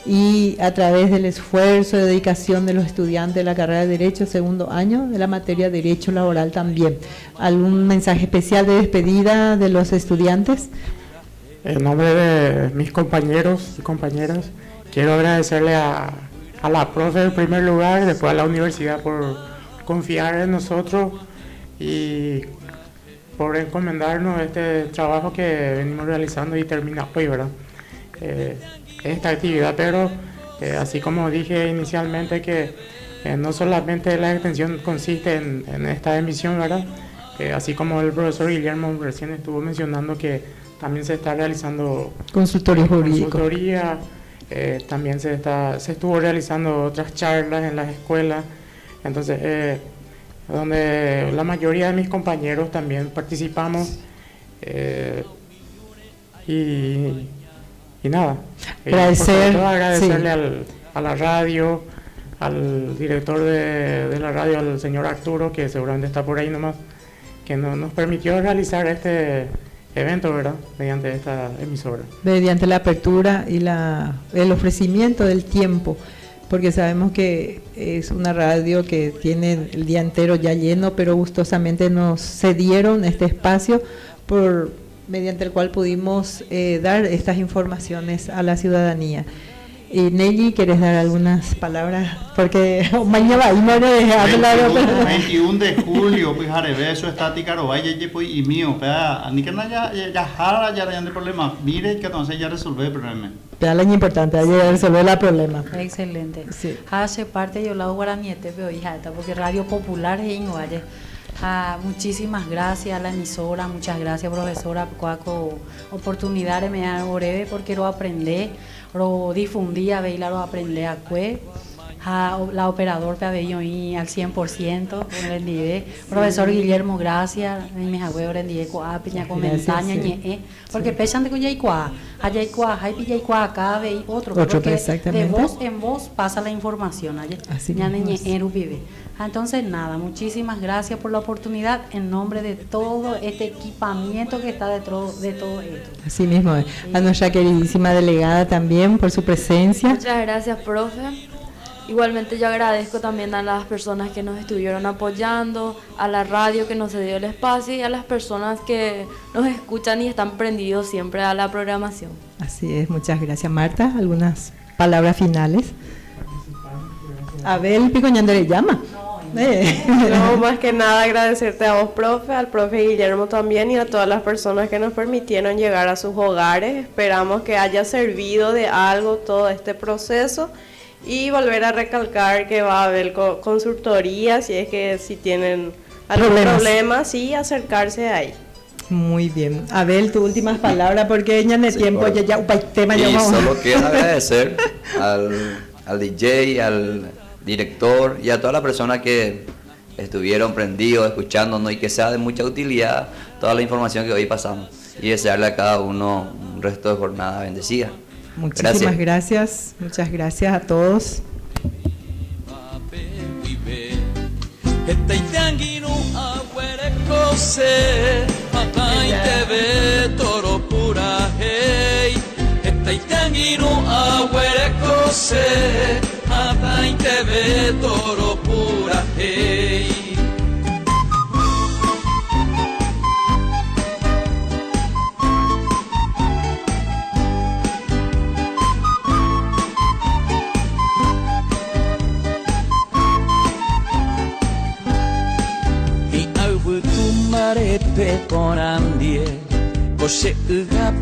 y a través del esfuerzo y dedicación de los estudiantes de la carrera de Derecho segundo año de la materia Derecho Laboral también. ¿Algún mensaje especial de despedida de los estudiantes? En nombre de mis compañeros y compañeras, quiero agradecerle a la profe en primer lugar, después a la universidad por confiar en nosotros y por encomendarnos este trabajo que venimos realizando y termina hoy, ¿verdad? Esta actividad, pero así como dije inicialmente que no solamente la extensión consiste en esta emisión, ¿verdad? Así como el profesor Guillermo recién estuvo mencionando que también se está realizando consultoría jurídica. También se estuvo realizando otras charlas en las escuelas, entonces donde la mayoría de mis compañeros también participamos y nada, agradecerle a la radio, al director de la radio, al señor Arturo, que seguramente está por ahí nomás, que nos permitió realizar este evento, ¿verdad? Mediante esta emisora. Mediante la apertura y el ofrecimiento del tiempo, porque sabemos que es una radio que tiene el día entero ya lleno, pero gustosamente nos cedieron este espacio mediante el cual pudimos dar estas informaciones a la ciudadanía. Y Nelly, ¿quieres dar algunas palabras? Porque mañana va a hablar. 21 de julio, pues Jarebeso, estática, Robaya, y mío, pero ni que no ya jara, ya hay problema. Mire que entonces ya resolver el problema. Pero es importante, ya resolver el problema. Excelente. Sí. Hace parte de Olado Guaraniete, pero hija, porque Radio Popular es igual. Muchísimas gracias a la emisora, muchas gracias profesora por oportunidad me da breve porque lo aprendí, lo difundí a ver, lo aprendí a cue. La operador que había ahí al 100%, profesor Guillermo, gracias, mi abuelo rendí piña comentaña, porque pesan de cuyaicua, acá ve otro, porque de voz en voz pasa la información, vive. Entonces nada, muchísimas gracias por la oportunidad en nombre de todo este equipamiento que está detrás de todo esto. Así mismo, a nuestra queridísima delegada también por su presencia. Muchas gracias, profe. Igualmente yo agradezco también a las personas que nos estuvieron apoyando, a la radio que nos dio el espacio y a las personas que nos escuchan y están prendidos siempre a la programación. Así es, muchas gracias. Marta, ¿algunas palabras finales? Abel Picoñandere llama. No, más que nada agradecerte a vos, profe, al profe Guillermo también y a todas las personas que nos permitieron llegar a sus hogares. Esperamos que haya servido de algo todo este proceso. Y volver a recalcar que va a haber consultoría, si tienen algún problema, sí, acercarse ahí. Muy bien. Abel, tus últimas palabras, porque ya en el tiempo ya tema ya vamos. Solo quiero agradecer al DJ, al director y a todas las personas que estuvieron prendidos, escuchándonos y que sea de mucha utilidad toda la información que hoy pasamos. Y desearle a cada uno un resto de jornada bendecida. Muchísimas gracias. Muchas gracias a todos. Pe porandie, kose ugape